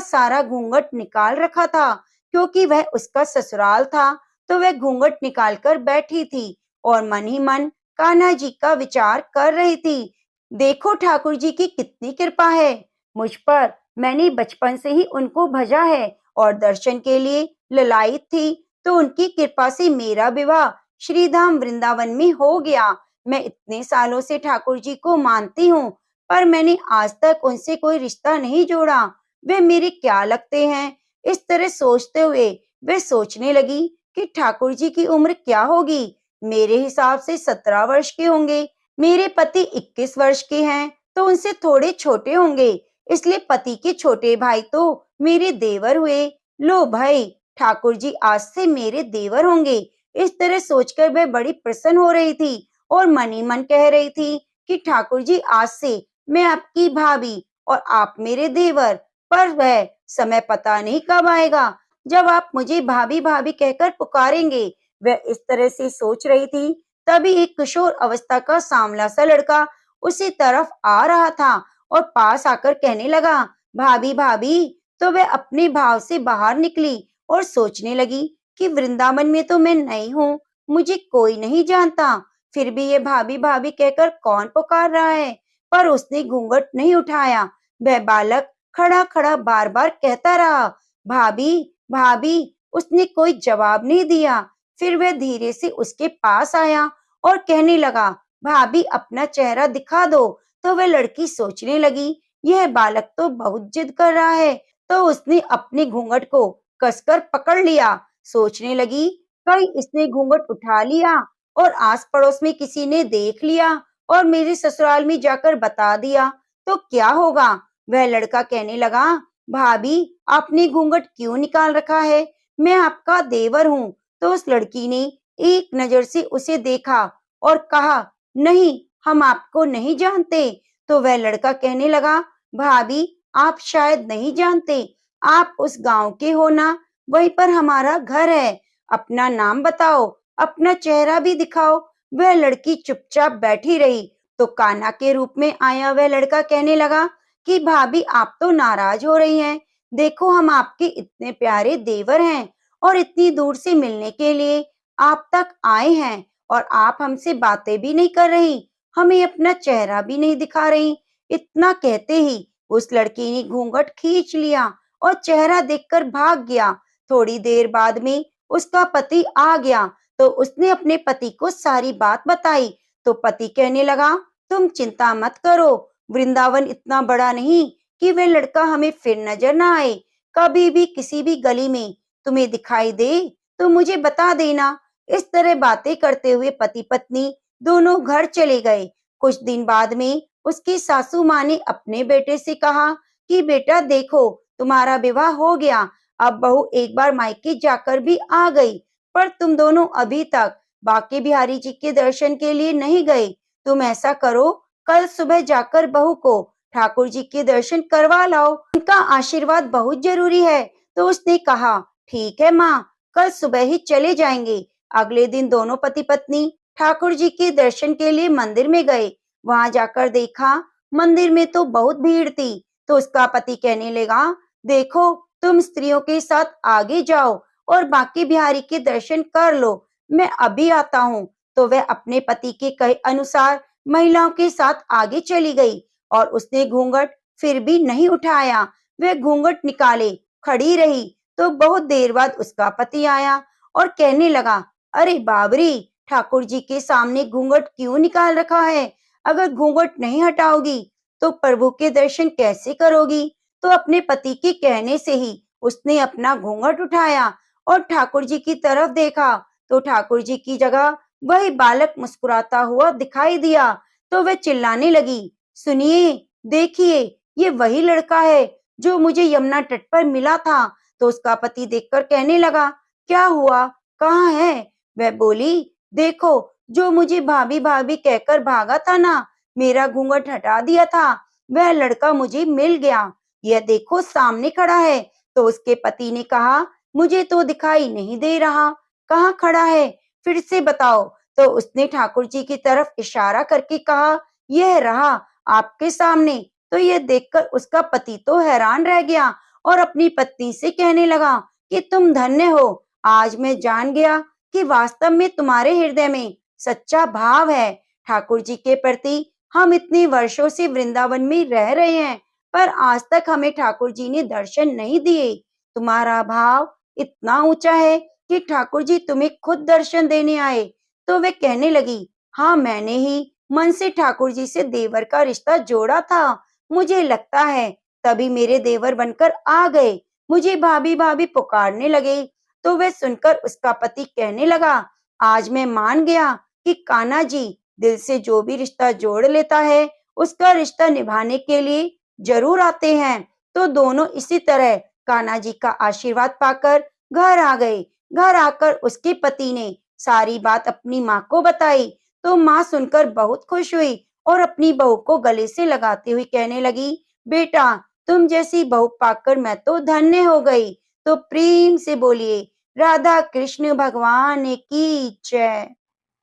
सारा घूंघट निकाल रखा था, क्योंकि वह उसका ससुराल था। तो वह घूंघट निकाल कर बैठी थी और मन ही मन कान्हा जी का विचार कर रही थी। देखो ठाकुर जी की कितनी कृपा है मुझ पर। मैंने बचपन से ही उनको भजा है और दर्शन के लिए ललायित थी, तो उनकी कृपा से मेरा विवाह श्रीधाम वृंदावन में हो गया। मैं इतने सालों से ठाकुर जी को मानती हूँ, पर मैंने आज तक उनसे कोई रिश्ता नहीं जोड़ा। वे मेरे क्या लगते हैं? इस तरह सोचते हुए वे सोचने लगी कि ठाकुर जी की उम्र क्या होगी। मेरे हिसाब से 17 वर्ष के होंगे। मेरे पति 21 वर्ष के हैं, तो उनसे थोड़े छोटे होंगे। इसलिए पति के छोटे भाई तो मेरे देवर हुए। लो भाई, ठाकुर जी आज से मेरे देवर होंगे। इस तरह सोचकर वह बड़ी प्रसन्न हो रही थी और मन ही मन कह रही थी कि ठाकुर जी आज से मैं आपकी भाभी और आप मेरे देवर। पर वह समय पता नहीं कब आएगा जब आप मुझे भाभी भाभी कहकर पुकारेंगे। वह इस तरह से सोच रही थी, तभी एक किशोर अवस्था का सांवला सा लड़का उसी तरफ आ रहा था और पास आकर कहने लगा, भाभी भाभी। तो वह अपने भाव से बाहर निकली और सोचने लगी कि वृंदावन में तो मैं नई हूँ, मुझे कोई नहीं जानता, फिर भी ये भाभी भाभी कहकर कौन पुकार रहा है। पर उसने घूंघट नहीं उठाया। वह बालक खड़ा खड़ा बार बार कहता रहा, भाभी भाभी। उसने कोई जवाब नहीं दिया। फिर वह धीरे से उसके पास आया और कहने लगा, भाभी अपना चेहरा दिखा दो। तो वह लड़की सोचने लगी, यह बालक तो बहुत जिद कर रहा है। तो उसने अपने घूंघट को कसकर पकड़ लिया। सोचने लगी, कहीं इसने घूंघट उठा लिया और आस पड़ोस में किसी ने देख लिया और मेरे ससुराल में जाकर बता दिया तो क्या होगा। वह लड़का कहने लगा, भाभी आपने घूंघट क्यों निकाल रखा है? मैं आपका देवर हूँ। तो उस लड़की ने एक नजर से उसे देखा और कहा, नहीं, हम आपको नहीं जानते। तो वह लड़का कहने लगा, भाभी आप शायद नहीं जानते, आप उस गांव के हो ना, वहीं पर हमारा घर है। अपना नाम बताओ, अपना चेहरा भी दिखाओ। वह लड़की चुपचाप बैठी रही। तो कान्हा के रूप में आया वह लड़का कहने लगा कि भाभी आप तो नाराज हो रही हैं। देखो हम आपके इतने प्यारे देवर हैं और इतनी दूर से मिलने के लिए आप तक आए हैं और आप हमसे बातें भी नहीं कर रही, हमें अपना चेहरा भी नहीं दिखा रही। इतना कहते ही उस लड़की ने घूंघट खींच लिया और चेहरा देखकर भाग गया। थोड़ी देर बाद में उसका पति आ गया। तो उसने अपने पति को सारी बात बताई। तो पति कहने लगा, तुम चिंता मत करो, वृंदावन इतना बड़ा नहीं कि वह लड़का हमें फिर नजर ना आए। कभी भी किसी भी गली में तुम्हें दिखाई दे तो मुझे बता देना। इस तरह बातें करते हुए पति पत्नी दोनों घर चले गए। कुछ दिन बाद में उसकी सासू माँ ने अपने बेटे से कहा कि बेटा देखो, तुम्हारा विवाह हो गया। अब बहू एक बार मायके जाकर भी आ गई, पर तुम दोनों अभी तक बांके बिहारी जी के दर्शन के लिए नहीं गए। तुम ऐसा करो, कल सुबह जाकर बहू को ठाकुर जी के दर्शन करवा लाओ, उनका आशीर्वाद बहुत जरूरी है। तो उसने कहा, ठीक है माँ, कल सुबह ही चले जाएंगे। अगले दिन दोनों पति पत्नी ठाकुर जी के दर्शन के लिए मंदिर में गए। वहां जाकर देखा, मंदिर में तो बहुत भीड़ थी। तो उसका पति कहने लगा, देखो तुम स्त्रियों के साथ आगे जाओ और बांके बिहारी के दर्शन कर लो, मैं अभी आता हूँ। तो वह अपने पति के कहे अनुसार महिलाओं के साथ आगे चली गई और उसने घूंघट फिर भी नहीं उठाया। वह घूंघट निकाले खड़ी रही। तो बहुत देर बाद उसका पति आया और कहने लगा, अरे बाबरी, ठाकुर जी के सामने घूंघट क्यों निकाल रखा है? अगर घूंघट नहीं हटाओगी तो प्रभु के दर्शन कैसे करोगी? तो अपने पति के कहने से ही उसने अपना घूंघट उठाया और ठाकुर जी की तरफ देखा। तो ठाकुर जी की जगह वही बालक मुस्कुराता हुआ दिखाई दिया। तो वह चिल्लाने लगी, सुनिए, देखिए, ये वही लड़का है जो मुझे यमुना तट पर मिला था। तो उसका पति देखकर कहने लगा, क्या हुआ, कहाँ है? वह बोली, देखो, जो मुझे भाभी भाभी कहकर भागा था ना, मेरा घूंघट हटा दिया था, वह लड़का मुझे मिल गया। यह देखो सामने खड़ा है। तो उसके पति ने कहा, मुझे तो दिखाई नहीं दे रहा, कहाँ खड़ा है, फिर से बताओ। तो उसने ठाकुर जी की तरफ इशारा करके कहा, यह रहा आपके सामने। तो यह देखकर उसका पति तो हैरान रह गया और अपनी पत्नी से कहने लगा कि तुम धन्य हो। आज मैं जान गया कि वास्तव में तुम्हारे हृदय में सच्चा भाव है ठाकुर जी के प्रति। हम इतने वर्षों से वृंदावन में रह रहे हैं, पर आज तक हमें ठाकुर जी ने दर्शन नहीं दिए। तुम्हारा भाव इतना ऊंचा है कि ठाकुर जी तुम्हें खुद दर्शन देने आए। तो वे कहने लगी, हाँ, मैंने ही मन से ठाकुर जी से देवर का रिश्ता जोड़ा था। मुझे लगता है तभी मेरे देवर बनकर आ गए, मुझे भाभी भाभी पुकारने लगे। तो वे सुनकर उसका पति कहने लगा, आज मैं मान गया कि कान्हा जी दिल से जो भी रिश्ता जोड़ लेता है, उसका रिश्ता निभाने के लिए जरूर आते हैं। तो दोनों इसी तरह कान्हा जी का आशीर्वाद पाकर घर आ गए। घर आकर उसके पति ने सारी बात अपनी माँ को बताई। तो माँ सुनकर बहुत खुश हुई और अपनी बहू को गले से लगाते हुए कहने लगी, बेटा, तुम जैसी बहू पाकर मैं तो धन्य हो गई। तो प्रेम से बोलिए, राधा कृष्ण भगवान की जय।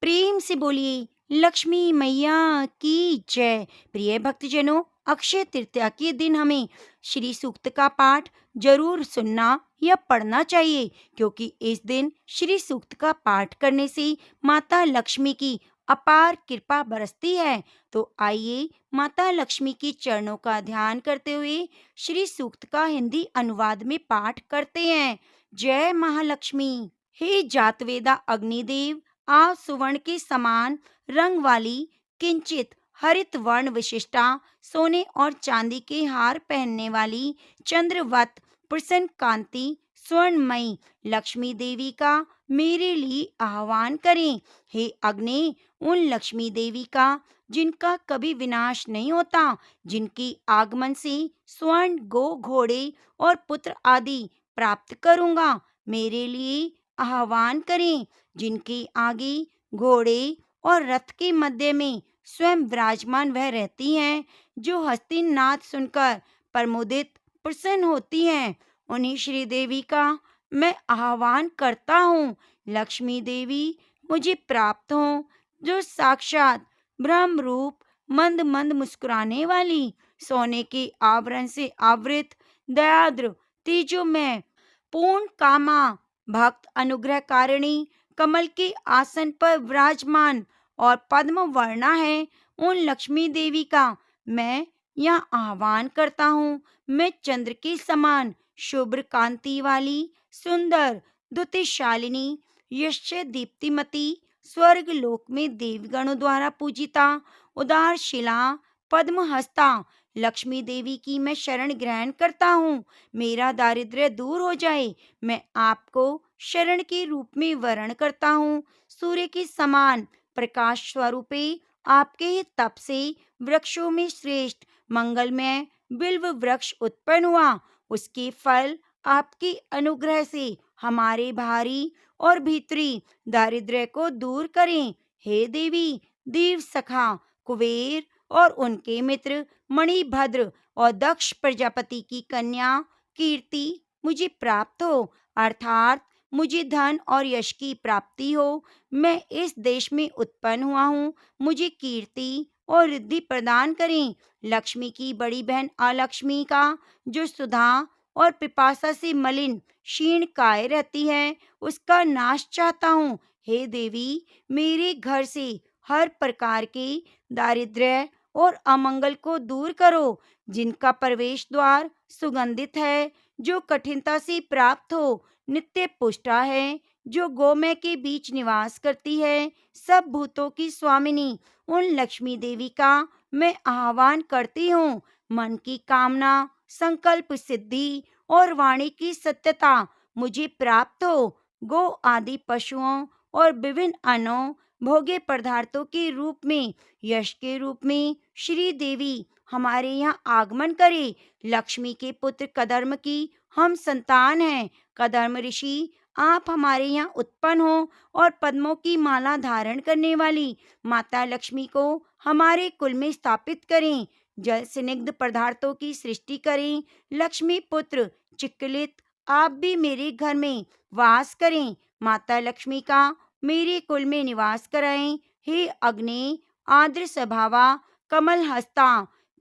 प्रेम से बोलिए, लक्ष्मी मैया की जय। प्रिय भक्तजनों, अक्षय तृतीया के दिन हमें श्री सूक्त का पाठ जरूर सुनना या पढ़ना चाहिए, क्योंकि इस दिन श्री सूक्त का पाठ करने से माता लक्ष्मी की अपार कृपा बरसती है। तो आइए माता लक्ष्मी के चरणों का ध्यान करते हुए श्री सूक्त का हिंदी अनुवाद में पाठ करते हैं। जय महालक्ष्मी। हे जातवेदा अग्निदेव, आप सुवर्ण के समान रंग वाली किंचित हरित वर्ण विशिष्टा सोने और चांदी के हार पहनने वाली चंद्रवत प्रसन्न कांति स्वर्णमयी लक्ष्मी देवी का मेरे लिए आह्वान करें। हे अग्नि, उन लक्ष्मी देवी का जिनका कभी विनाश नहीं होता, जिनकी आगमन से स्वर्ण गो घोड़े और पुत्र आदि प्राप्त करूंगा, मेरे लिए आह्वान करें। जिनके आगे घोड़े और रथ के मध्य में स्वयं विराजमान वह रहती हैं, जो हस्तिनाद सुनकर प्रमुदित प्रसन्न होती हैं, उन्हीं श्री देवी का मैं आह्वान करता हूँ। लक्ष्मी देवी मुझे प्राप्त हो, जो साक्षात ब्रह्म रूप मंद मंद मुस्कुराने वाली, सोने के आवरण से आवृत, दयाद्र, तेजोमय, पूर्ण कामा, भक्त अनुग्रह कारिणी, कमल के आसन पर विराजमान और पद्म वर्णा है, उन लक्ष्मी देवी का मैं यहाँ आह्वान करता हूँ। मैं चंद्र के समान शुभ्र कांति वाली, सुंदर, द्युतिशालिनी, यश दीप्तिमती, स्वर्ग लोक में देवगणों द्वारा पूजिता, उदार शिला, पद्म हस्ता लक्ष्मी देवी की मैं शरण ग्रहण करता हूँ। मेरा दारिद्र्य दूर हो जाए, मैं आपको शरण के रूप में वर्ण करता हूँ। सूर्य के समान प्रकाश स्वरूपे आपके ही तप से वृक्षों में श्रेष्ठ मंगलमय बिल्व वृक्ष उत्पन्न हुआ। उसके फल आपके अनुग्रह से हमारे भारी और भीतरी दारिद्र्य को दूर करें। हे देवी, देव सखा कुबेर और उनके मित्र मणिभद्र और दक्ष प्रजापति की कन्या कीर्ति मुझे प्राप्त हो, अर्थात मुझे धन और यश की प्राप्ति हो। मैं इस देश में उत्पन्न हुआ हूँ, मुझे कीर्ति और रिद्धि प्रदान करें। लक्ष्मी की बड़ी बहन अलक्ष्मी का, जो सुधा और पिपासा से मलिन क्षीण काय रहती है, उसका नाश चाहता हूँ। हे देवी, मेरे घर से हर प्रकार के दारिद्र्य और अमंगल को दूर करो। जिनका प्रवेश द्वार सुगंधित है, जो कठिनता से प्राप्त हो, नित्य पुष्टा है, जो गोमय के बीच निवास करती है, सब भूतों की स्वामिनी, उन लक्ष्मी देवी का मैं आह्वान करती हूँ। मन की कामना, संकल्प सिद्धि और वाणी की सत्यता मुझे प्राप्त हो। गो आदि पशुओं और विभिन्न अन्नों भोग्य पदार्थों के रूप में, यश के रूप में श्री देवी हमारे यहाँ आगमन करे। लक्ष्मी के पुत्र कदर्म की हम संतान हैं। कदर्म ऋषि, आप हमारे यहाँ उत्पन्न हो और पद्मों की माला धारण करने वाली माता लक्ष्मी को हमारे कुल में स्थापित करें। जल स्निग्ध पदार्थों की सृष्टि करें। लक्ष्मी पुत्र चिक्कलित आप भी मेरे घर में वास करें। माता लक्ष्मी का मेरे कुल में निवास कराएं। हे अग्नि आर्द्र स्वभावा कमल हस्ता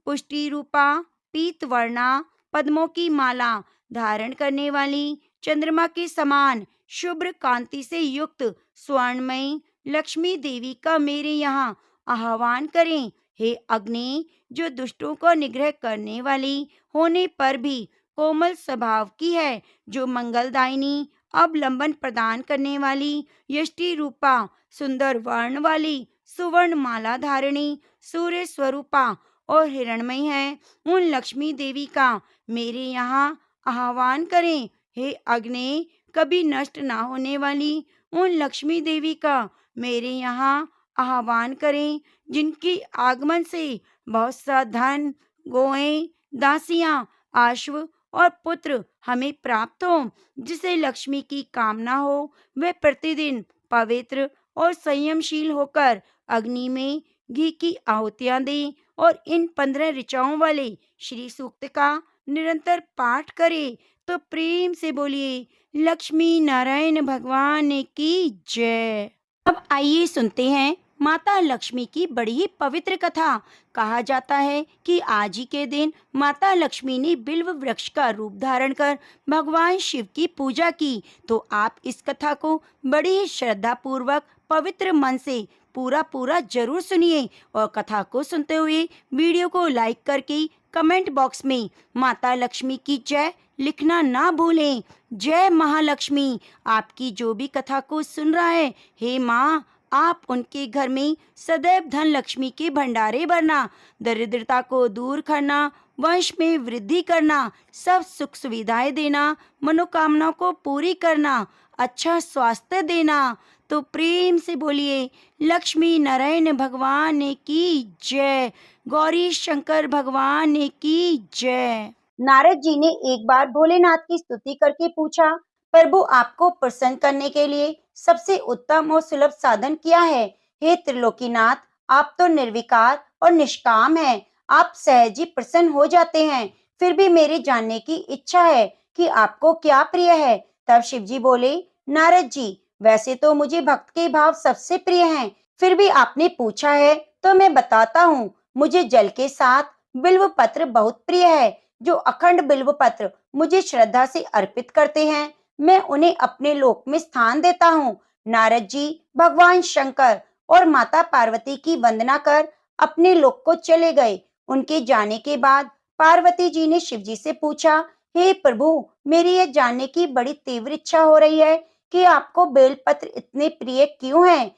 पुष्टि रूपा पीत वर्णा पद्मों की माला धारण करने वाली चंद्रमा के समान शुभ्र कांति से युक्त स्वर्णमयी लक्ष्मी देवी का मेरे यहाँ आह्वान करें। हे अग्नि जो दुष्टों को निग्रह करने वाली होने पर भी कोमल स्वभाव की है, जो मंगलदायिनी अवलंबन प्रदान करने वाली यष्टि रूपा सुंदर वर्ण वाली सुवर्ण माला धारिणी सूर्य स्वरूपा और हिरणमयी है, उन लक्ष्मी देवी का मेरे यहाँ आह्वान करें। हे अग्नि कभी नष्ट ना होने वाली उन लक्ष्मी देवी का मेरे यहाँ आह्वान करें, जिनकी आगमन से बहुत सा धन गोएं दासियां अश्व और पुत्र हमें प्राप्त हो। जिसे लक्ष्मी की कामना हो वह प्रतिदिन पवित्र और संयमशील होकर अग्नि में घी की आहुतियां दे और इन 15 ऋचाओं वाले श्री सूक्त का निरंतर पाठ करे। तो प्रेम से बोलिए लक्ष्मी नारायण भगवान की जय। अब आइए सुनते हैं माता लक्ष्मी की बड़ी ही पवित्र कथा। कहा जाता है कि आज ही के दिन माता लक्ष्मी ने बिल्व वृक्ष का रूप धारण कर भगवान शिव की पूजा की। तो आप इस कथा को बड़ी ही श्रद्धा पूर्वक पवित्र मन से पूरा जरूर सुनिए और कथा को सुनते हुए वीडियो को लाइक करके कमेंट बॉक्स में माता लक्ष्मी की जय लिखना ना भूलें। जय महालक्ष्मी। आपकी जो भी कथा को सुन रहा है, हे माँ आप उनके घर में सदैव धन लक्ष्मी के भंडारे भरना, दरिद्रता को दूर करना, वंश में वृद्धि करना, सब सुख सुविधाएं देना, मनोकामनाओं को पूरी करना, अच्छा स्वास्थ्य देना। तो प्रेम से बोलिए लक्ष्मी नारायण भगवान की जय, गौरी शंकर भगवान की जय। नारद जी ने एक बार भोलेनाथ की स्तुति करके पूछा, प्रभु आपको प्रसन्न करने के लिए सबसे उत्तम और सुलभ साधन क्या है? हे त्रिलोकीनाथ, आप तो निर्विकार और निष्काम हैं, आप सहज ही प्रसन्न हो जाते हैं। फिर भी मेरे जानने की इच्छा है कि आपको क्या प्रिय है। तब शिव जी बोले, नारद जी वैसे तो मुझे भक्त के भाव सबसे प्रिय हैं, फिर भी आपने पूछा है तो मैं बताता हूँ। मुझे जल के साथ बिल्व पत्र बहुत प्रिय है। जो अखंड बिल्व पत्र मुझे श्रद्धा से अर्पित करते हैं, मैं उन्हें अपने लोक में स्थान देता हूँ। नारद जी भगवान शंकर और माता पार्वती की वंदना कर अपने लोक को चले गए। उनके जाने के बाद पार्वती जी ने शिव जी से पूछा, हे प्रभु मेरी यह जानने की बड़ी तीव्र इच्छा हो रही है कि आपको बेलपत्र इतने प्रिय क्यों हैं?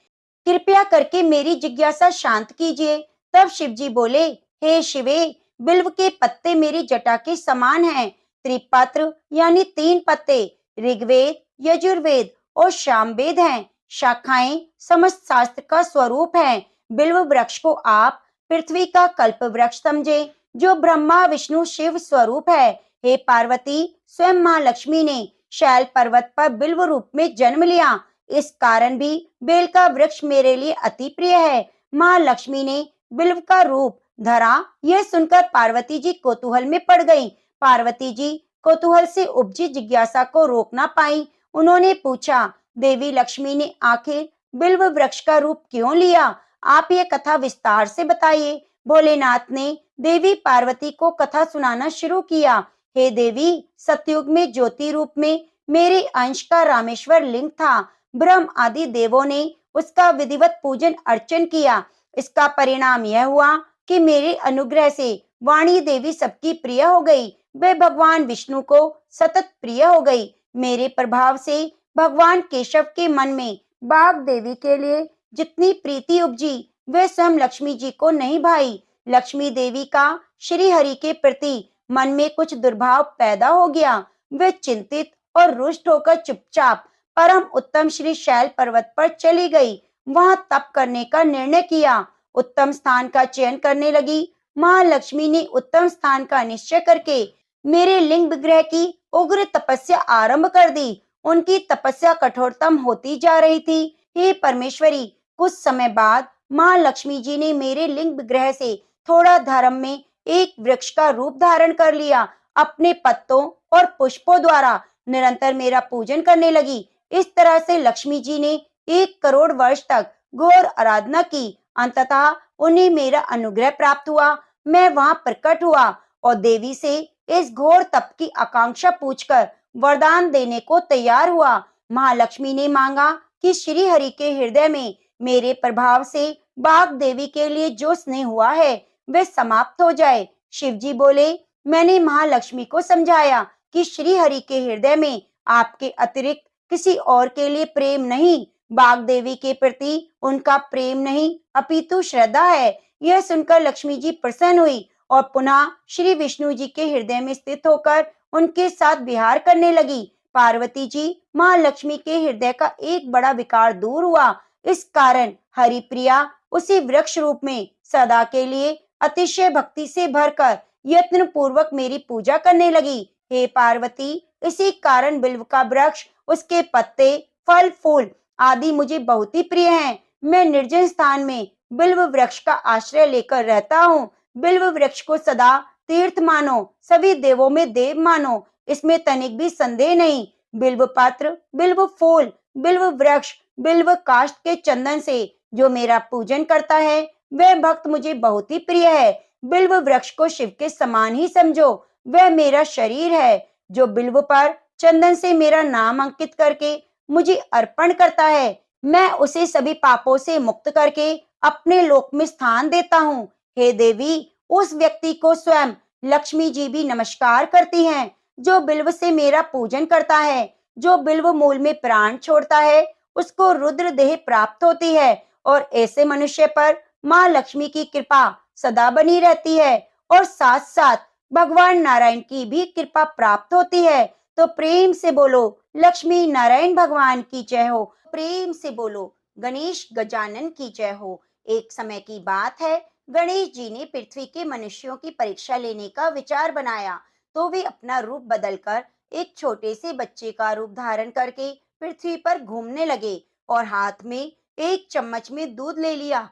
कृपया करके मेरी जिज्ञासा शांत कीजिए। तब शिव जी बोले, हे शिवे, बिल्व के पत्ते मेरी जटा के समान हैं। त्रिपत्र यानी 3 पत्ते ऋग्वेद, यजुर्वेद और सामवेद हैं। शाखाएं समस्त शास्त्र का स्वरूप हैं। बिल्व वृक्ष को आप पृथ्वी का कल्प वृक्ष समझे, जो ब्रह्मा विष्णु शिव स्वरूप है। हे पार्वती, स्वयं माँ लक्ष्मी ने शैल पर्वत पर बिल्व रूप में जन्म लिया। इस कारण भी बेल का वृक्ष मेरे लिए अति प्रिय है। माँ लक्ष्मी ने बिल्व का रूप धरा, यह सुनकर पार्वती जी कौतूहल में पड़ गईं। पार्वती जी कौतूहल से उपजी जिज्ञासा को रोक ना पाई। उन्होंने पूछा, देवी लक्ष्मी ने आखिर बिल्व वृक्ष का रूप क्यों लिया? आप ये कथा विस्तार से बताइए। भोलेनाथ ने देवी पार्वती को कथा सुनाना शुरू किया। हे देवी, सतयुग में ज्योति रूप में मेरे अंश का रामेश्वर लिंग था। ब्रह्म आदि देवों ने उसका विधिवत पूजन अर्चन किया। इसका परिणाम यह हुआ कि मेरे अनुग्रह से वाणी देवी सबकी प्रिय हो गई। वे भगवान विष्णु को सतत प्रिय हो गई। मेरे प्रभाव से भगवान केशव के मन में बाघ देवी के लिए जितनी प्रीति उपजी, वे स्वयं लक्ष्मी जी को नहीं भाई। लक्ष्मी देवी का श्री हरि के प्रति मन में कुछ दुर्भाव पैदा हो गया। वे चिंतित और रुष्ट होकर चुपचाप परम उत्तम श्री शैल पर्वत पर चली गई। वहां तप करने का निर्णय किया। उत्तम स्थान का चयन करने लगी। महालक्ष्मी ने उत्तम स्थान का निश्चय करके मेरे लिंग विग्रह की उग्र तपस्या आरंभ कर दी। उनकी तपस्या कठोरतम होती जा रही थी। हे परमेश्वरी, कुछ समय बाद माँ लक्ष्मी जी ने मेरे लिंग विग्रह से थोड़ा धर्म में एक वृक्ष का रूप धारण कर लिया। अपने पत्तों और पुष्पों द्वारा निरंतर मेरा पूजन करने लगी। इस तरह से लक्ष्मी जी ने 1 करोड़ वर्ष तक घोर आराधना की। अंततः उन्हें मेरा अनुग्रह प्राप्त हुआ। मैं वहां प्रकट हुआ और देवी से इस घोर तप की आकांक्षा पूछकर वरदान देने को तैयार हुआ। महालक्ष्मी ने मांगा कि श्री हरि के हृदय में मेरे प्रभाव से बाघ देवी के लिए जो स्नेह हुआ है वह समाप्त हो जाए। शिव जी बोले, मैंने महालक्ष्मी को समझाया कि श्री हरि के हृदय में आपके अतिरिक्त किसी और के लिए प्रेम नहीं, बाघ देवी के प्रति उनका प्रेम नहीं अपितु श्रद्धा है। यह सुनकर लक्ष्मी जी प्रसन्न हुई और पुनः श्री विष्णु जी के हृदय में स्थित होकर उनके साथ विहार करने लगी। पार्वती जी, महालक्ष्मी के हृदय का एक बड़ा विकार दूर हुआ। इस कारण हरिप्रिया उसी वृक्ष रूप में सदा के लिए अतिशय भक्ति से भरकर यत्न पूर्वक मेरी पूजा करने लगी। हे पार्वती, इसी कारण बिल्व का वृक्ष, उसके पत्ते, फल, फूल आदि मुझे बहुत ही प्रिय हैं। मैं निर्जन स्थान में बिल्व वृक्ष का आश्रय लेकर रहता हूँ। बिल्व वृक्ष को सदा तीर्थ मानो, सभी देवों में देव मानो, इसमें तनिक भी संदेह नहीं। बिल्व पत्र, बिल्व फूल, बिल्व वृक्ष, बिल्व काष्ठ के चंदन से जो मेरा पूजन करता है वह भक्त मुझे बहुत ही प्रिय है। बिल्व वृक्ष को शिव के समान ही समझो, वह मेरा शरीर है। जो बिल्व पर चंदन से मेरा नाम अंकित करके मुझे अर्पण करता है, मैं उसे सभी पापों से मुक्त करके अपने लोक में स्थान देता हूँ। हे देवी, उस व्यक्ति को स्वयं लक्ष्मी जी भी नमस्कार करती हैं जो बिल्व से मेरा पूजन करता है। जो बिल्व मूल में प्राण छोड़ता है उसको रुद्र देह प्राप्त होती है और ऐसे मनुष्य पर माँ लक्ष्मी की कृपा सदा बनी रहती है और साथ साथ भगवान नारायण की भी कृपा प्राप्त होती है। तो प्रेम से बोलो, लक्ष्मी नारायण भगवान की जय हो। प्रेम से बोलो, गणेश गजानन की जय हो। एक समय की बात है, गणेश जी ने पृथ्वी के मनुष्यों की परीक्षा लेने का विचार बनाया, तो वे अपना रूप बदलकर एक छोटे से बच्चे का रूप धारण करके पृथ्वी पर घूमने लगे और हाथ में एक चम्मच में दूध ले लिया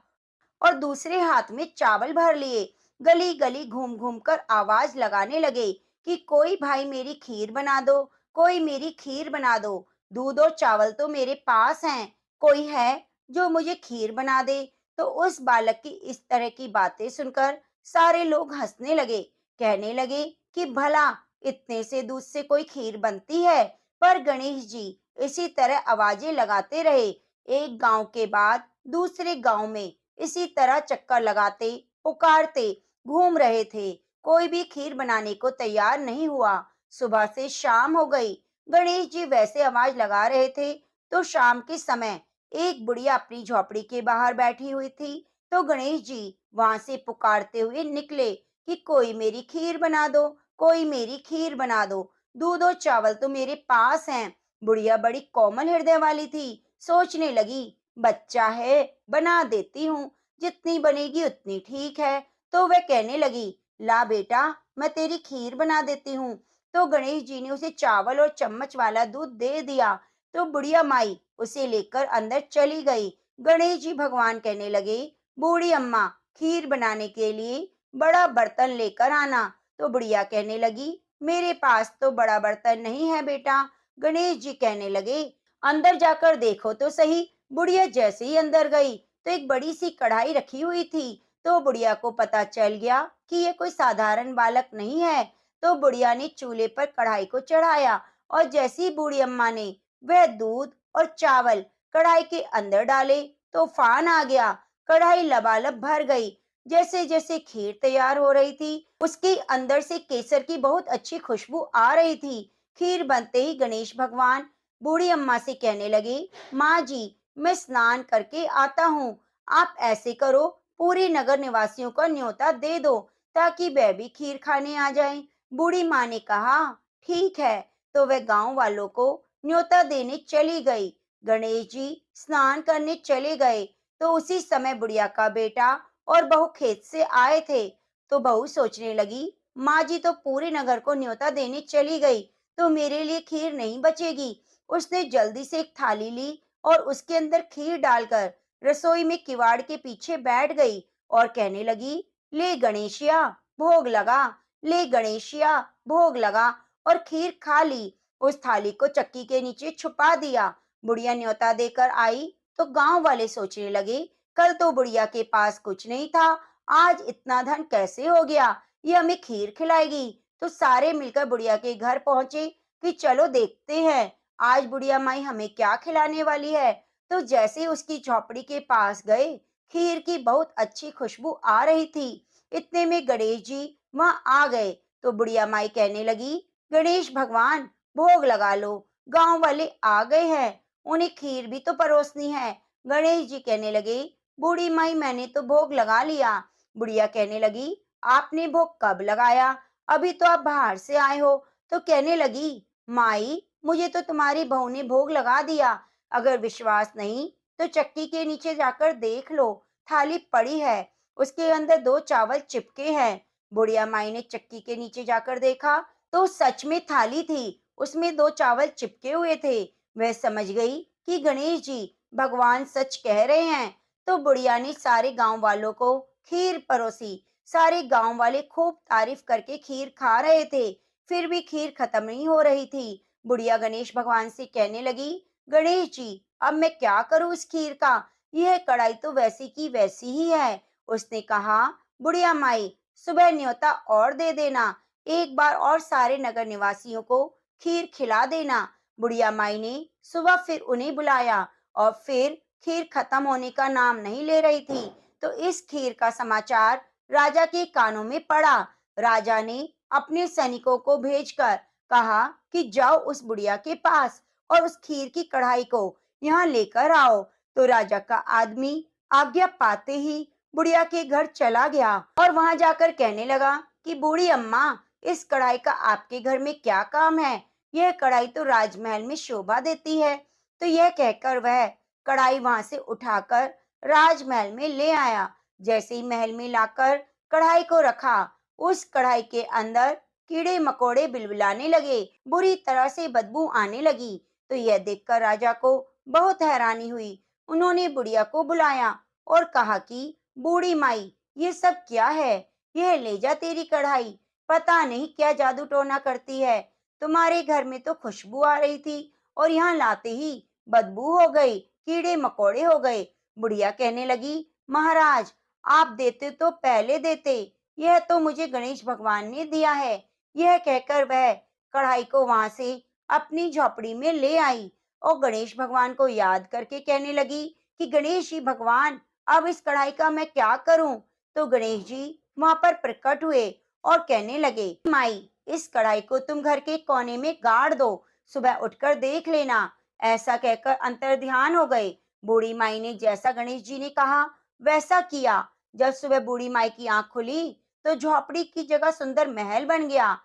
और दूसरे हाथ में चावल भर लिए। गली गली घूम घूम कर आवाज लगाने लगे कि कोई भाई मेरी खीर बना दो, कोई मेरी खीर बना दो। दूध और चावल तो मेरे पास हैं, कोई है जो मुझे खीर बना दे। तो उस बालक की इस तरह की बातें सुनकर सारे लोग हंसने लगे। कहने लगे कि भला इतने से दूध से कोई खीर बनती है। पर गणेश जी इसी तरह आवाजें लगाते रहे। एक गांव के बाद दूसरे गांव में इसी तरह चक्कर लगाते, पुकारते घूम रहे थे। कोई भी खीर बनाने को तैयार नहीं हुआ। सुबह से शाम हो गई। गणेश जी वैसे आवाज लगा रहे थे तो शाम के समय एक बुढ़िया अपनी झोपड़ी के बाहर बैठी हुई थी। तो गणेश जी वहां से पुकारते हुए निकले कि कोई मेरी खीर बना दो, कोई मेरी खीर बना दो। दूध और चावल तो मेरे पास हैं। बुढ़िया बड़ी कोमल हृदय वाली थी। सोचने लगी, बच्चा है, बना देती हूँ, जितनी बनेगी उतनी ठीक है। तो वह कहने लगी, ला बेटा, मैं तेरी खीर बना देती हूँ। तो गणेश जी ने उसे चावल और चम्मच वाला दूध दे दिया। तो बुढ़िया माई उसे लेकर अंदर चली गई। गणेश जी भगवान कहने लगे, बूढ़ी अम्मा, खीर बनाने के लिए बड़ा बर्तन लेकर आना। तो बुढ़िया कहने लगी, मेरे पास तो बड़ा बर्तन नहीं है बेटा। गणेश जी कहने लगे, अंदर जाकर देखो तो सही। बुढ़िया जैसे ही अंदर गई तो एक बड़ी सी कढ़ाई रखी हुई थी। तो बुढ़िया को पता चल गया कि यह कोई साधारण बालक नहीं है। तो बुढ़िया ने चूल्हे पर कढ़ाई को चढ़ाया और जैसे ही बूढ़ी अम्मा ने वह दूध और चावल कढ़ाई के अंदर डाले तो तूफान आ गया। कढ़ाई लबालब भर गई। जैसे जैसे खीर तैयार हो रही थी उसके अंदर से केसर की बहुत अच्छी खुशबू आ रही थी। खीर बनते ही गणेश भगवान बूढ़ी अम्मा से कहने लगे, माँ जी, मैं स्नान करके आता हूँ। आप ऐसे करो, पूरे नगर निवासियों का न्योता दे दो ताकि वह भी खीर खाने आ जाएं। बूढ़ी माँ ने कहा, ठीक है। तो वह गांव वालों को न्योता देने चली गई। गणेश जी स्नान करने चले गए तो उसी समय बुढ़िया का बेटा और बहू खेत से आए थे। तो बहू सोचने लगी, माँ जी तो पूरे नगर को न्योता देने चली गई तो मेरे लिए खीर नहीं बचेगी। उसने जल्दी से एक थाली ली और उसके अंदर खीर डालकर रसोई में किवाड़ के पीछे बैठ गई और कहने लगी, ले गणेशिया, भोग लगा। ले गणेशिया, भोग लगा और खीर खा ली। उस थाली को चक्की के नीचे छुपा दिया। बुढ़िया न्योता देकर आई तो गांव वाले सोचने लगे, कल तो बुढ़िया के पास कुछ नहीं था, आज इतना धन कैसे हो गया? ये हमें खीर खिलाएगी। तो सारे मिलकर बुढ़िया के घर पहुंचे कि चलो देखते हैं आज बुढ़िया माई हमें क्या खिलाने वाली है। तो जैसे ही उसकी झोपड़ी के पास गए, खीर की बहुत अच्छी खुशबू आ रही थी। इतने में गणेश जी वहां आ गए। तो बुढ़िया माई कहने लगी, गणेश भगवान भोग लगा लो, गांव वाले आ गए हैं, उन्हें खीर भी तो परोसनी है। गणेश जी कहने लगे, बूढ़ी माई मैंने तो भोग लगा लिया। बुढ़िया कहने लगी, आपने भोग कब लगाया? अभी तो आप बाहर से आए हो। तो कहने लगी, माई मुझे तो तुम्हारी बहू ने भोग लगा दिया। अगर विश्वास नहीं तो चक्की के नीचे जाकर देख लो, थाली पड़ी है, उसके अंदर दो चावल चिपके हैं। बुढ़िया माई ने चक्की के नीचे जाकर देखा तो सच में थाली थी, उसमें दो चावल चिपके हुए थे। वह समझ गई कि गणेश जी भगवान सच कह रहे हैं। तो बुढ़िया ने सारे गांव वालों को खीर परोसी। सारे गांव वाले खूब तारीफ करके खीर खा रहे थे, फिर भी खीर खत्म नहीं हो रही थी। बुढ़िया गणेश भगवान से कहने लगी, गणेश जी अब मैं क्या करूं इस खीर का? यह कढ़ाई तो वैसी की वैसी ही है। उसने कहा, बुढ़िया माई सुबह न्योता और दे देना, एक बार और सारे नगर निवासियों को खीर खिला देना। बुढ़िया माई ने सुबह फिर उन्हें बुलाया और फिर खीर खत्म होने का नाम नहीं ले रही थी। तो इस खीर का समाचार राजा के कानों में पड़ा। राजा ने अपने सैनिकों को भेजकर कहा कि जाओ उस बुढ़िया के पास और उस खीर की कढ़ाई को यहाँ लेकर आओ। तो राजा का आदमी आज्ञा पाते ही बुढ़िया के घर चला गया और वहां जाकर कहने लगा कि बूढ़ी अम्मा इस कढ़ाई का आपके घर में क्या काम है? यह कढ़ाई तो राजमहल में शोभा देती है। तो यह कहकर वह कढ़ाई वहां से उठाकर राजमहल में ले आया। जैसे ही महल में लाकर कढ़ाई को रखा, उस कढ़ाई के अंदर कीड़े मकोड़े बिलबिलाने लगे, बुरी तरह से बदबू आने लगी। तो यह देखकर राजा को बहुत हैरानी हुई। उन्होंने बुढ़िया को बुलाया और कहा कि बूढ़ी माई ये सब क्या है? यह ले जा तेरी कढ़ाई, पता नहीं क्या जादू टोना करती है। तुम्हारे घर में तो खुशबू आ रही थी और यहाँ लाते ही बदबू हो गई, कीड़े मकोड़े हो गए। बुढ़िया कहने लगी, महाराज आप देते तो पहले देते, यह तो मुझे गणेश भगवान ने दिया है। यह कहकर वह कढ़ाई को वहां से अपनी झोपड़ी में ले आई और गणेश भगवान को याद करके कहने लगी कि गणेश जी भगवान अब इस कढ़ाई का मैं क्या करूं? तो गणेश जी वहां पर प्रकट हुए और कहने लगे, माई इस कढ़ाई को तुम घर के कोने में गाड़ दो, सुबह उठकर देख लेना। ऐसा कहकर अंतर ध्यान हो गए। बूढ़ी माई ने जैसा गणेश जी ने कहा वैसा किया। जब सुबह बूढ़ी माई की आंख खुली तो झोपड़ी की जगह सुंदर महल बन गया।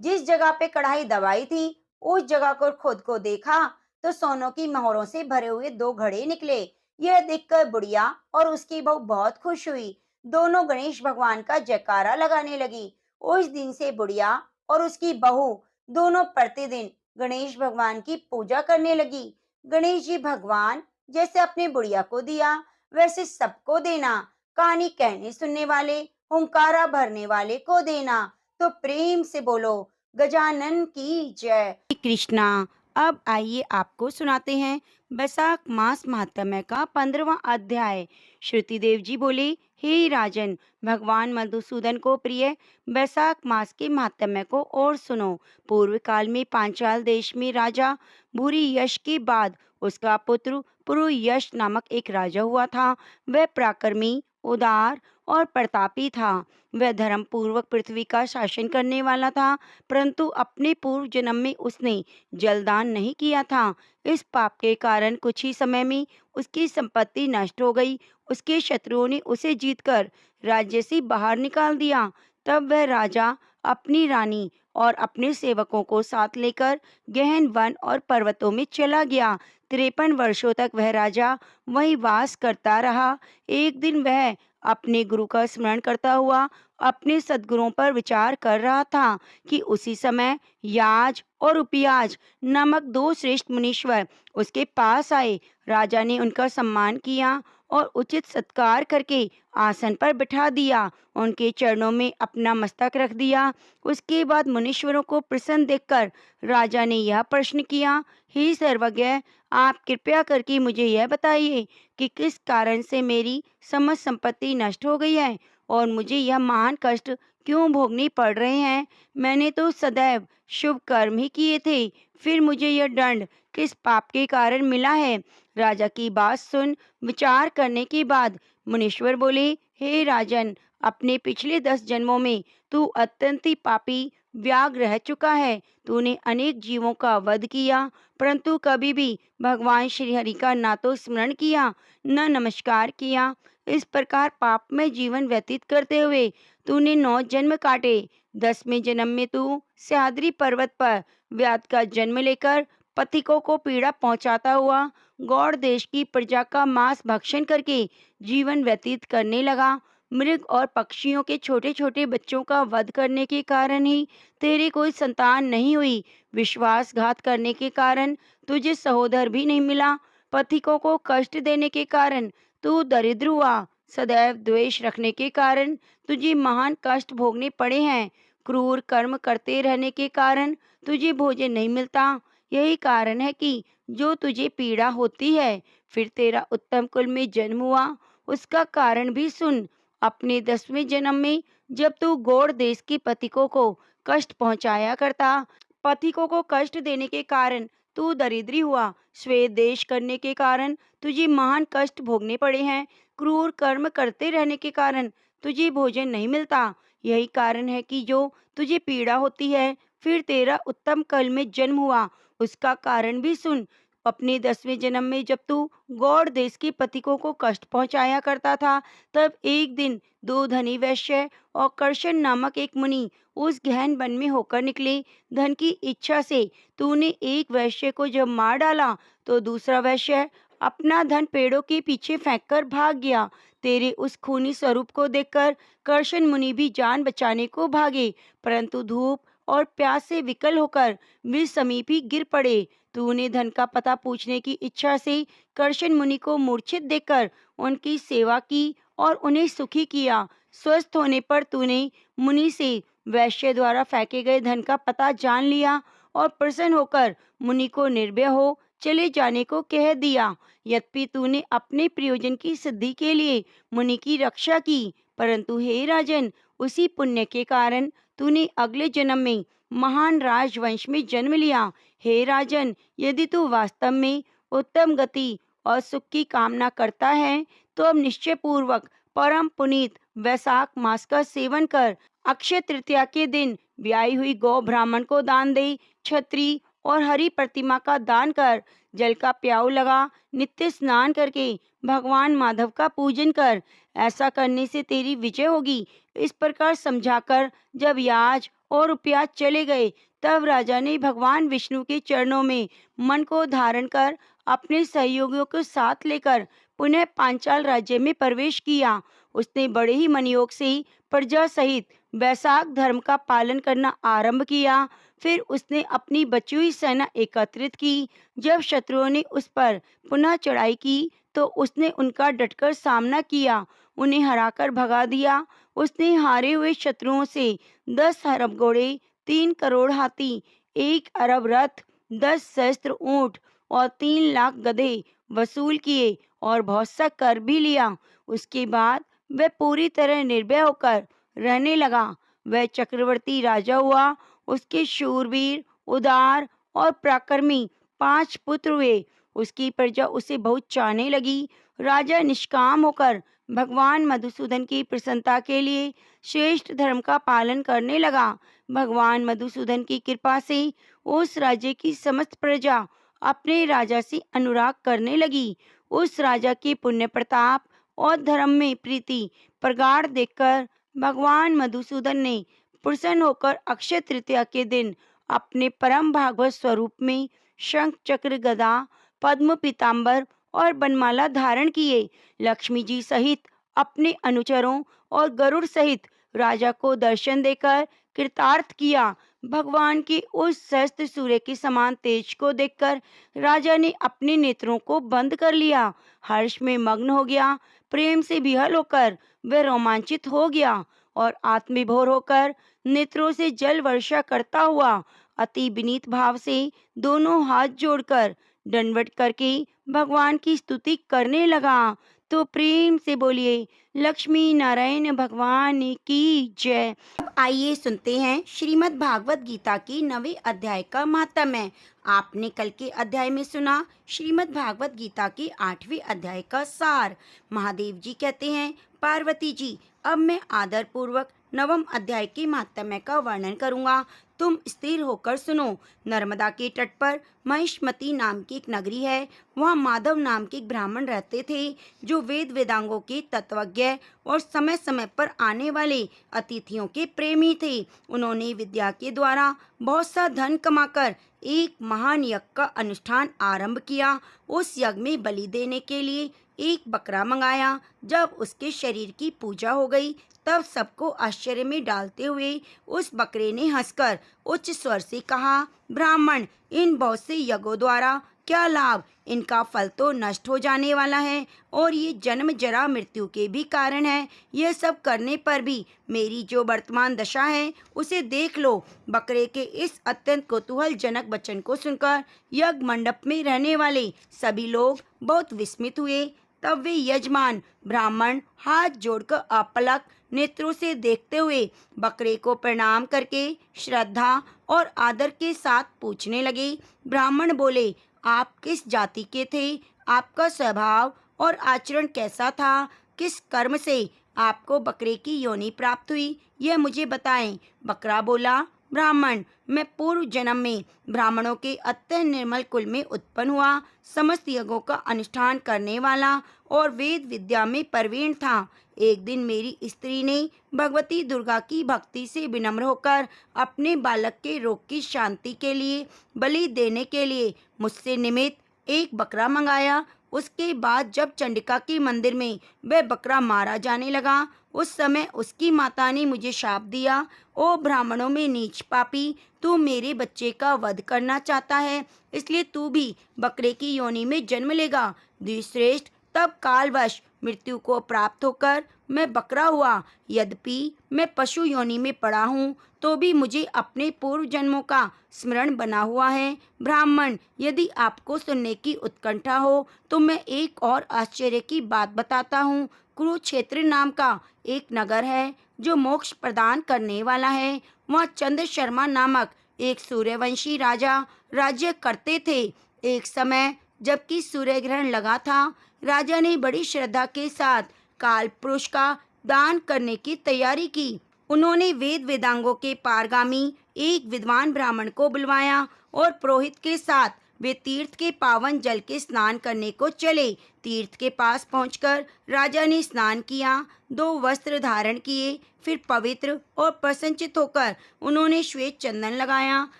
जिस जगह पे कढ़ाई दबाई थी उस जगह को खुद को देखा तो सोनों की मोहरों से भरे हुए दो घड़े निकले। यह देखकर बुढ़िया और उसकी बहू बहुत खुश हुई। दोनों गणेश भगवान का जयकारा लगाने लगी। उस दिन से बुढ़िया और उसकी बहू दोनों प्रतिदिन गणेश भगवान की पूजा करने लगी। गणेश जी भगवान जैसे अपने बुढ़िया को दिया वैसे सबको देना। कहानी कहने सुनने वाले, हुंकारा भरने वाले को देना। तो प्रेम से बोलो गजानन की जय। कृष्णा। अब आइए आपको सुनाते हैं बैसाख मास महात्म्य का 15वां अध्याय। श्रुति देव जी बोले, हे राजन, भगवान मधुसूदन को प्रिय बैसाख मास के महात्म्य को और सुनो। पूर्व काल में पांचाल देश में राजा भूरी यश के बाद उसका पुत्र पुरु यश नामक एक राजा हुआ था। वह पराक्रमी, उदार और प्रतापी था। वह धर्म पूर्वक पृथ्वी का शासन करने वाला था, परंतु अपने पूर्व जन्म में उसने जलदान नहीं किया था। इस पाप के कारण कुछ ही समय में उसकी संपत्ति नष्ट हो गई। उसके शत्रुओं ने उसे जीतकर राज्य से बाहर निकाल दिया। तब वह राजा अपनी रानी और अपने सेवकों को साथ लेकर गहन वन और पर्वतों में चला गया। 53 वर्षों तक वह राजा वहीं वास करता रहा। एक दिन वह अपने गुरु का स्मरण करता हुआ अपने सद्गुरुओं पर विचार कर रहा था कि उसी समय याज और उपयाज नामक दो श्रेष्ठ मुनीश्वर उसके पास आए। राजा ने उनका सम्मान किया और उचित सत्कार करके आसन पर बिठा दिया। उनके चरणों में अपना मस्तक रख दिया। उसके बाद मुनीश्वरों को प्रसन्न देखकर राजा ने यह प्रश्न किया, हे सर्वज्ञ, आप कृपया करके मुझे यह बताइए कि किस कारण से मेरी समस्त संपत्ति नष्ट हो गई है और मुझे यह महान कष्ट क्यों भोगने पड़ रहे हैं। मैंने तो सदैव शुभ कर्म ही किए थे, फिर मुझे यह दंड किस पाप के कारण मिला है। राजा की बात सुन विचार करने के बाद मुनीश्वर बोले, हे राजन, अपने पिछले 10 जन्मों में तू अत्यंत ही पापी व्याग रह चुका है। तूने अनेक जीवों का वध किया, परंतु कभी भी भगवान श्री हरि का ना तो स्मरण किया, न नमस्कार किया। इस प्रकार पाप में जीवन व्यतीत करते हुए तूने 9 जन्म काटे। 10वें जन्म में तू सह्याद्री पर्वत पर व्याध का जन्म लेकर पथिकों को पीड़ा पहुंचाता हुआ गौड़ देश की प्रजा का मांस भक्षण करके जीवन व्यतीत करने लगा। मृग और पक्षियों के छोटे छोटे बच्चों का वध करने के कारण ही तेरी कोई संतान नहीं हुई। विश्वासघात करने के कारण तुझे सहोदर भी नहीं मिला। पथिकों को कष्ट देने के कारण तू दरिद्र हुआ। सदैव द्वेष रखने के कारण तुझे महान कष्ट भोगने पड़े हैं। क्रूर कर्म करते रहने के कारण तुझे भोजन नहीं मिलता। यही कारण है कि जो तुझे पीड़ा होती है। फिर तेरा उत्तम कुल में जन्म हुआ, उसका कारण भी सुन। अपने 10वें जन्म में जब तू गौड़ देश के पथिकों को कष्ट पहुंचाया करता, पथिकों को कष्ट देने के कारण तू दरिद्री हुआ। स्वेद देश करने के कारण तुझे महान कष्ट भोगने पड़े हैं। क्रूर कर्म करते रहने के कारण तुझे भोजन नहीं मिलता। यही कारण है कि जो तुझे पीड़ा होती है। फिर तेरा उत्तम कल में जन्म हुआ, उसका कारण भी सुन। अपने 10वें जन्म में जब तू गौड़ देश के पथिकों को कष्ट पहुंचाया करता था, तब एक दिन 2 धनी वैश्य और कर्शन नामक एक मुनि उस गहन वन में होकर निकले। धन की इच्छा से तूने एक वैश्य को जब मार डाला, तो दूसरा वैश्य अपना धन पेड़ों के पीछे फेंककर भाग गया। तेरे उस खूनी स्वरूप को देखकर कर्शन मुनि भी जान बचाने को भागे, परंतु धूप और प्यास से विकल होकर वे समीप ही गिर पड़े। तूने धन का पता पूछने की इच्छा से कर्शन मुनि को मूर्छित देखकर उनकी सेवा की और उन्हें सुखी किया। स्वस्थ होने पर तूने मुनि से वैश्य द्वारा फेंके गए धन का पता जान लिया और प्रसन्न होकर मुनि को निर्भय हो चले जाने को कह दिया। यद्यपि तूने अपने प्रयोजन की सिद्धि के लिए मुनि की रक्षा की, परंतु हे राजन, उसी पुण्य के कारण तूने अगले जन्म में महान राजवंश में जन्म लिया। हे राजन, यदि तू वास्तव में उत्तम गति और सुख की कामना करता है, तो अब निश्चय पूर्वक परम पुनीत वैशाख मास का सेवन कर। अक्षय तृतीया के दिन ब्याई हुई गौ ब्राह्मण को दान दे। छत्री और हरि प्रतिमा का दान कर। जल का प्याऊ लगा। नित्य स्नान करके भगवान माधव का पूजन कर। ऐसा करने से तेरी विजय होगी। इस प्रकार समझाकर जब याज और उपयाज चले गए, तब राजा ने भगवान विष्णु के चरणों में मन को धारण कर अपने सहयोगियों को साथ लेकर पुनः पांचाल राज्य में प्रवेश किया। उसने बड़े ही मनयोग से प्रजा सहित वैशाख धर्म का पालन करना आरंभ किया। फिर उसने अपनी बची हुई सेना एकत्रित की। जब शत्रुओं ने उस पर पुनः चढ़ाई की, तो उसने उनका डटकर सामना किया, उन्हें हराकर भगा दिया। उसने हारे हुए शत्रुओं से 10 अरब घोड़े, 3 करोड़ हाथी, 1 अरब रथ, 10 सहस्त्र ऊंट और 3 लाख गधे वसूल किए और बहुत सा कर भी लिया। उसके बाद वह पूरी तरह निर्भय होकर रहने लगा। वह चक्रवर्ती राजा हुआ। उसके शूरवीर, उदार और पराक्रमी 5 पुत्र हुए। उसकी प्रजा उसे बहुत चाहने लगी। राजा निष्काम होकर भगवान मधुसूदन की प्रसन्नता के लिए श्रेष्ठ धर्म का पालन करने लगा। भगवान मधुसूदन की कृपा से उस राज्य की समस्त प्रजा अपने राजा से अनुराग करने लगी। उस राजा के पुण्य प्रताप और धर्म में प्रीति प्रगाढ़ देखकर भगवान मधुसूदन ने प्रसन्न होकर अक्षय तृतीया के दिन अपने परम भागवत स्वरूप में शंख चक्र गदा पद्म पीतांबर और बनमाला धारण किए। लक्ष्मी जी सहित अपने अनुचरों और गरुड़ सहित राजा को दर्शन देकर कृतार्थ किया। भगवान के उस सहस्त्र सूर्य के समान तेज को देखकर राजा ने अपने नेत्रों को बंद कर लिया। हर्ष में मग्न हो गया। प्रेम से विहल होकर वह रोमांचित हो गया और आत्मविभोर होकर नेत्रों से जल वर्षा करता हुआ अति विनीत भाव से दोनों हाथ जोड़कर दंडवत करके भगवान की स्तुति करने लगा। तो प्रेम से बोलिए, लक्ष्मी नारायण भगवान की जय। अब आइए सुनते हैं श्रीमद् भागवत गीता की 9वें अध्याय का महात्म्य। आपने कल के अध्याय में सुना श्रीमद् भागवत गीता के 8वें अध्याय का सार। महादेव जी कहते हैं, पार्वती जी, अब मैं आदर पूर्वक 9वें अध्याय के महात्म्य का वर्णन करूंगा। तुम स्थिर होकर सुनो। नर्मदा के तट पर महिष्मती नाम की एक नगरी है। वहाँ माधव नाम के एक ब्राह्मण रहते थे, जो वेद वेदांगों के तत्वज्ञ और समय समय पर आने वाले अतिथियों के प्रेमी थे। उन्होंने विद्या के द्वारा बहुत सा धन कमाकर एक महान यज्ञ का अनुष्ठान आरंभ किया। उस यज्ञ में बलि देने के लिए एक बकरा मंगाया। जब उसके शरीर की पूजा हो गई, तब सबको आश्चर्य में डालते हुए उस बकरे ने हंसकर उच्च स्वर से कहा, ब्राह्मण, इन बहुत से यज्ञों द्वारा क्या लाभ? इनका फल तो नष्ट हो जाने वाला है और ये जन्म जरा मृत्यु के भी कारण है। यह सब करने पर भी मेरी जो वर्तमान दशा है उसे देख लो। बकरे के इस अत्यंत कौतूहलजनक वचन को सुनकर यज्ञ मंडप में रहने वाले सभी लोग बहुत विस्मित हुए। तब वे यजमान ब्राह्मण हाथ जोड़कर अपलक नेत्रों से देखते हुए बकरे को प्रणाम करके श्रद्धा और आदर के साथ पूछने लगे। ब्राह्मण बोले, आप किस जाति के थे? आपका स्वभाव और आचरण कैसा था? किस कर्म से आपको बकरे की योनि प्राप्त हुई, यह मुझे बताएं। बकरा बोला, ब्राह्मण, मैं पूर्व जन्म में ब्राह्मणों के अत्यंत निर्मल कुल में उत्पन्न हुआ, समस्त यज्ञों का अनुष्ठान करने वाला और वेद विद्या में प्रवीण था। एक दिन मेरी स्त्री ने भगवती दुर्गा की भक्ति से विनम्र होकर अपने बालक के रोग की शांति के लिए बलि देने के लिए मुझसे निमित्त एक बकरा मंगाया। उसके बाद जब चंडिका के मंदिर में वह बकरा मारा जाने लगा, उस समय उसकी माता ने मुझे शाप दिया, ओ ब्राह्मणों में नीच पापी, तू मेरे बच्चे का वध करना चाहता है, इसलिए तू भी बकरे की योनि में जन्म लेगा। द्विश्रेष्ठ, तब कालवश मृत्यु को प्राप्त होकर मैं बकरा हुआ। यद्यपि मैं पशु योनि में पड़ा हूँ, तो भी मुझे अपने पूर्व जन्मों का स्मरण बना हुआ है। ब्राह्मण, यदि आपको सुनने की उत्कंठा हो तो मैं एक और आश्चर्य की बात बताता हूँ। कुरुक्षेत्र नाम का एक नगर है जो मोक्ष प्रदान करने वाला है। वहाँ चंद्र शर्मा नामक एक सूर्यवंशी राजा राज्य करते थे। एक समय जबकि सूर्य ग्रहण लगा था, राजा ने बड़ी श्रद्धा के साथ काल पुरुष का दान करने की तैयारी की। उन्होंने वेद वेदांगों के पारगामी एक विद्वान ब्राह्मण को बुलवाया और पुरोहित के साथ वे तीर्थ के पावन जल के स्नान करने को चले। तीर्थ के पास पहुंचकर राजा ने स्नान किया, 2 वस्त्र धारण किए, फिर पवित्र और प्रसन्नचित होकर उन्होंने श्वेत चंदन लगाया।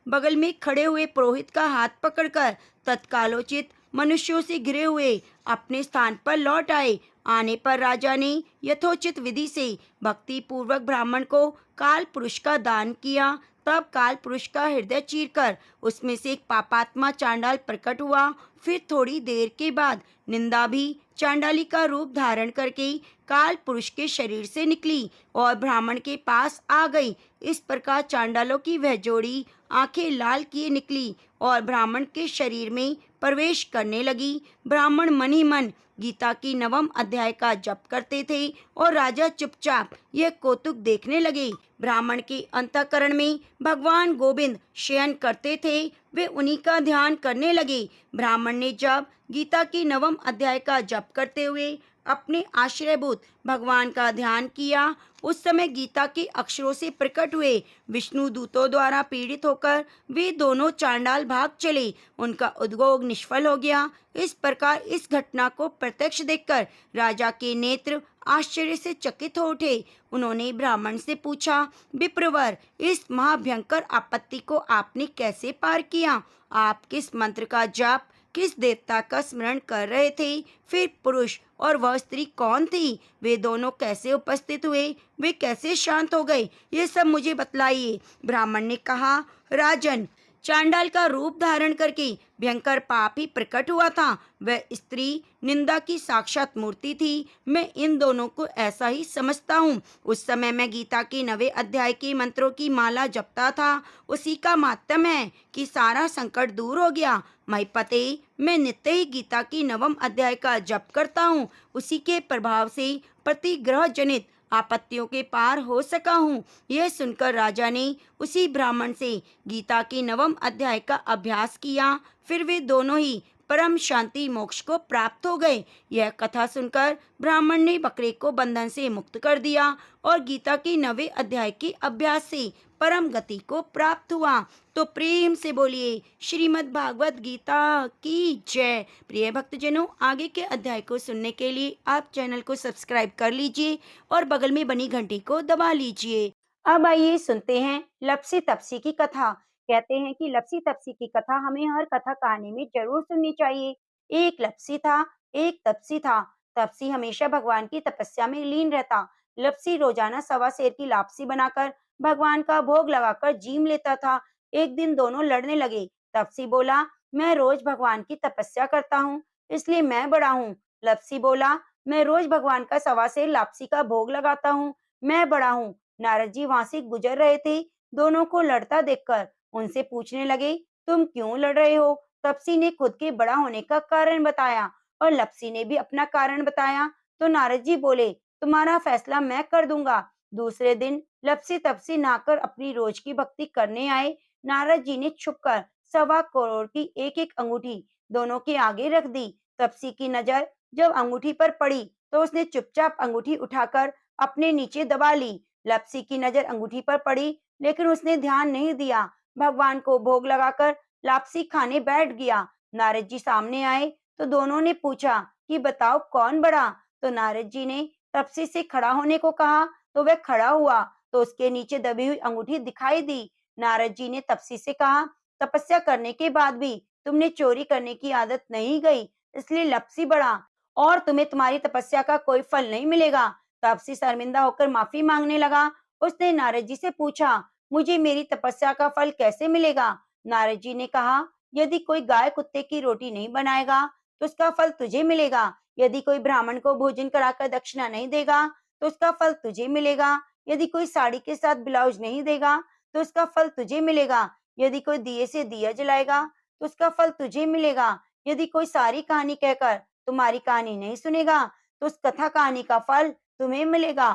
बगल में खड़े हुए पुरोहित का हाथ पकड़कर तत्कालोचित मनुष्यों से घिरे हुए अपने स्थान पर लौट आए। आने पर राजा ने यथोचित विधि से भक्ति पूर्वक ब्राह्मण को काल पुरुष का दान किया। तब काल पुरुष का हृदय चीरकर उसमें से एक पापात्मा चांडाल प्रकट हुआ। फिर थोड़ी देर के बाद निंदा भी चांडाली का रूप धारण करके काल पुरुष के शरीर से निकली और ब्राह्मण के पास आ गई। इस प्रकार चांडालों की वह जोड़ी आंखें लाल किए निकली और ब्राह्मण के शरीर में प्रवेश करने लगी। ब्राह्मण मन ही मन गीता की 9वें अध्याय का जप करते थे और राजा चुपचाप यह कौतुक देखने लगे। ब्राह्मण के अंतःकरण में भगवान गोविंद शयन करते थे, वे उन्हीं का ध्यान करने लगे। ब्राह्मण ने जब गीता की 9वें अध्याय का जप करते हुए अपने आश्रयभूत भगवान का ध्यान किया, उस समय गीता के अक्षरों से प्रकट हुए विष्णु दूतों द्वारा पीड़ित होकर वे दोनों चांडाल भाग चले। उनका उद्योग निष्फल हो गया। इस प्रकार इस घटना को प्रत्यक्ष देखकर राजा के नेत्र आश्चर्य से चकित हो उठे। उन्होंने ब्राह्मण से पूछा, विप्रवर, इस महाभयंकर आपत्ति को आपने कैसे पार किया? आप किस मंत्र का जाप, किस देवता का स्मरण कर रहे थे? फिर पुरुष और वह स्त्री कौन थी? वे दोनों कैसे उपस्थित हुए? वे कैसे शांत हो गए? ये सब मुझे बतलाइए। ब्राह्मण ने कहा, राजन, चांडाल का रूप धारण करके भयंकर पाप ही प्रकट हुआ था। वह स्त्री निंदा की साक्षात मूर्ति थी। मैं इन दोनों को ऐसा ही समझता हूँ। उस समय मैं गीता के 9वें अध्याय के मंत्रों की माला जपता था। उसी का माध्यम है कि सारा संकट दूर हो गया। महिपते, मैं नित्य ही गीता की 9वें अध्याय का जप करता हूँ। उसी के प्रभाव से प्रतिग्रह जनित आपत्तियों के पार हो सका हूँ। यह सुनकर राजा ने उसी ब्राह्मण से गीता के 9वें अध्याय का अभ्यास किया। फिर वे दोनों ही परम शांति मोक्ष को प्राप्त हो गए। यह कथा सुनकर ब्राह्मण ने बकरे को बंधन से मुक्त कर दिया और गीता के 9वें अध्याय के अभ्यास से परम गति को प्राप्त हुआ। तो प्रेम से बोलिए श्रीमद् भागवत गीता की जय। प्रिय भक्तजनों, आगे के अध्याय को सुनने के लिए आप चैनल को सब्सक्राइब कर लीजिए और बगल में बनी घंटी को दबा लीजिए। अब आइए सुनते हैं लप्सी तप्सी की कथा। कहते हैं कि लप्सी तप्सी की कथा हमें हर कथा कहानी में जरूर सुननी चाहिए। एक लप्सी था, एक तप्सी था। तप्सी हमेशा भगवान की तपस्या में लीन रहता। लप्सी रोजाना सवा सेर की लापसी बनाकर भगवान का भोग लगाकर जीम लेता था। एक दिन दोनों लड़ने लगे। तप्सी बोला, मैं रोज भगवान की तपस्या करता हूँ, इसलिए मैं बड़ा हूँ। लप्सी बोला, मैं रोज भगवान का सवा सेर लापसी का भोग लगाता हूँ, मैं बड़ा हूँ। नारद जी वहां से गुजर रहे थे। दोनों को लड़ता देखकर उनसे पूछने लगे, तुम क्यों लड़ रहे हो? तप्सी ने खुद के बड़ा होने का कारण बताया और लप्सी ने भी अपना कारण बताया। तो नारद जी बोले, तुम्हारा फैसला मैं कर दूंगा। दूसरे दिन लप्सी तप्सी नहाकर अपनी रोज की भक्ति करने आए। नारद जी ने छुपकर 1.25 करोड़ की एक एक अंगूठी दोनों के आगे रख दी। तप्सी की नजर जब अंगूठी पर पड़ी तो उसने चुपचाप अंगूठी उठाकर अपने नीचे दबा ली। लप्सी की नजर अंगूठी पर पड़ी, लेकिन उसने ध्यान नहीं दिया। भगवान को भोग लगाकर लापसी खाने बैठ गया। नारद जी सामने आए तो दोनों ने पूछा कि बताओ कौन बड़ा? तो नारद जी ने तप्सी से खड़ा होने को कहा तो वह खड़ा हुआ तो उसके नीचे दबी हुई अंगूठी दिखाई दी। नारद जी ने तप्सी से कहा, तपस्या करने के बाद भी तुमने चोरी करने की आदत नहीं गई, इसलिए लप्सी बड़ा और तुम्हें तुम्हारी तपस्या का कोई फल नहीं मिलेगा। तप्सी शर्मिंदा होकर माफी मांगने लगा। उसने नारद जी से पूछा, मुझे मेरी तपस्या का फल कैसे मिलेगा? नारद जी ने कहा, यदि कोई गाय कुत्ते की रोटी नहीं बनाएगा तो उसका फल तुझे मिलेगा। यदि कोई ब्राह्मण को भोजन कराकर दक्षिणा नहीं देगा तो उसका फल तुझे मिलेगा। यदि कोई साड़ी के साथ ब्लाउज नहीं देगा तो उसका फल तुझे मिलेगा। यदि कोई दिए से दिया जलाएगा तो उसका फल तुझे मिलेगा। यदि कोई सारी कहानी कहकर तुम्हारी कहानी नहीं सुनेगा तो उस कथा कहानी का फल तुम्हें मिलेगा।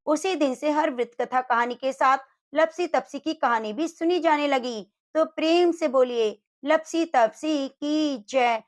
उसी दिन से हर वृत्त कथा कहानी के साथ लप्सी तप्सी की कहानी भी सुनी जाने लगी। तो प्रेम से बोलिए लप्सी तप्सी की जय।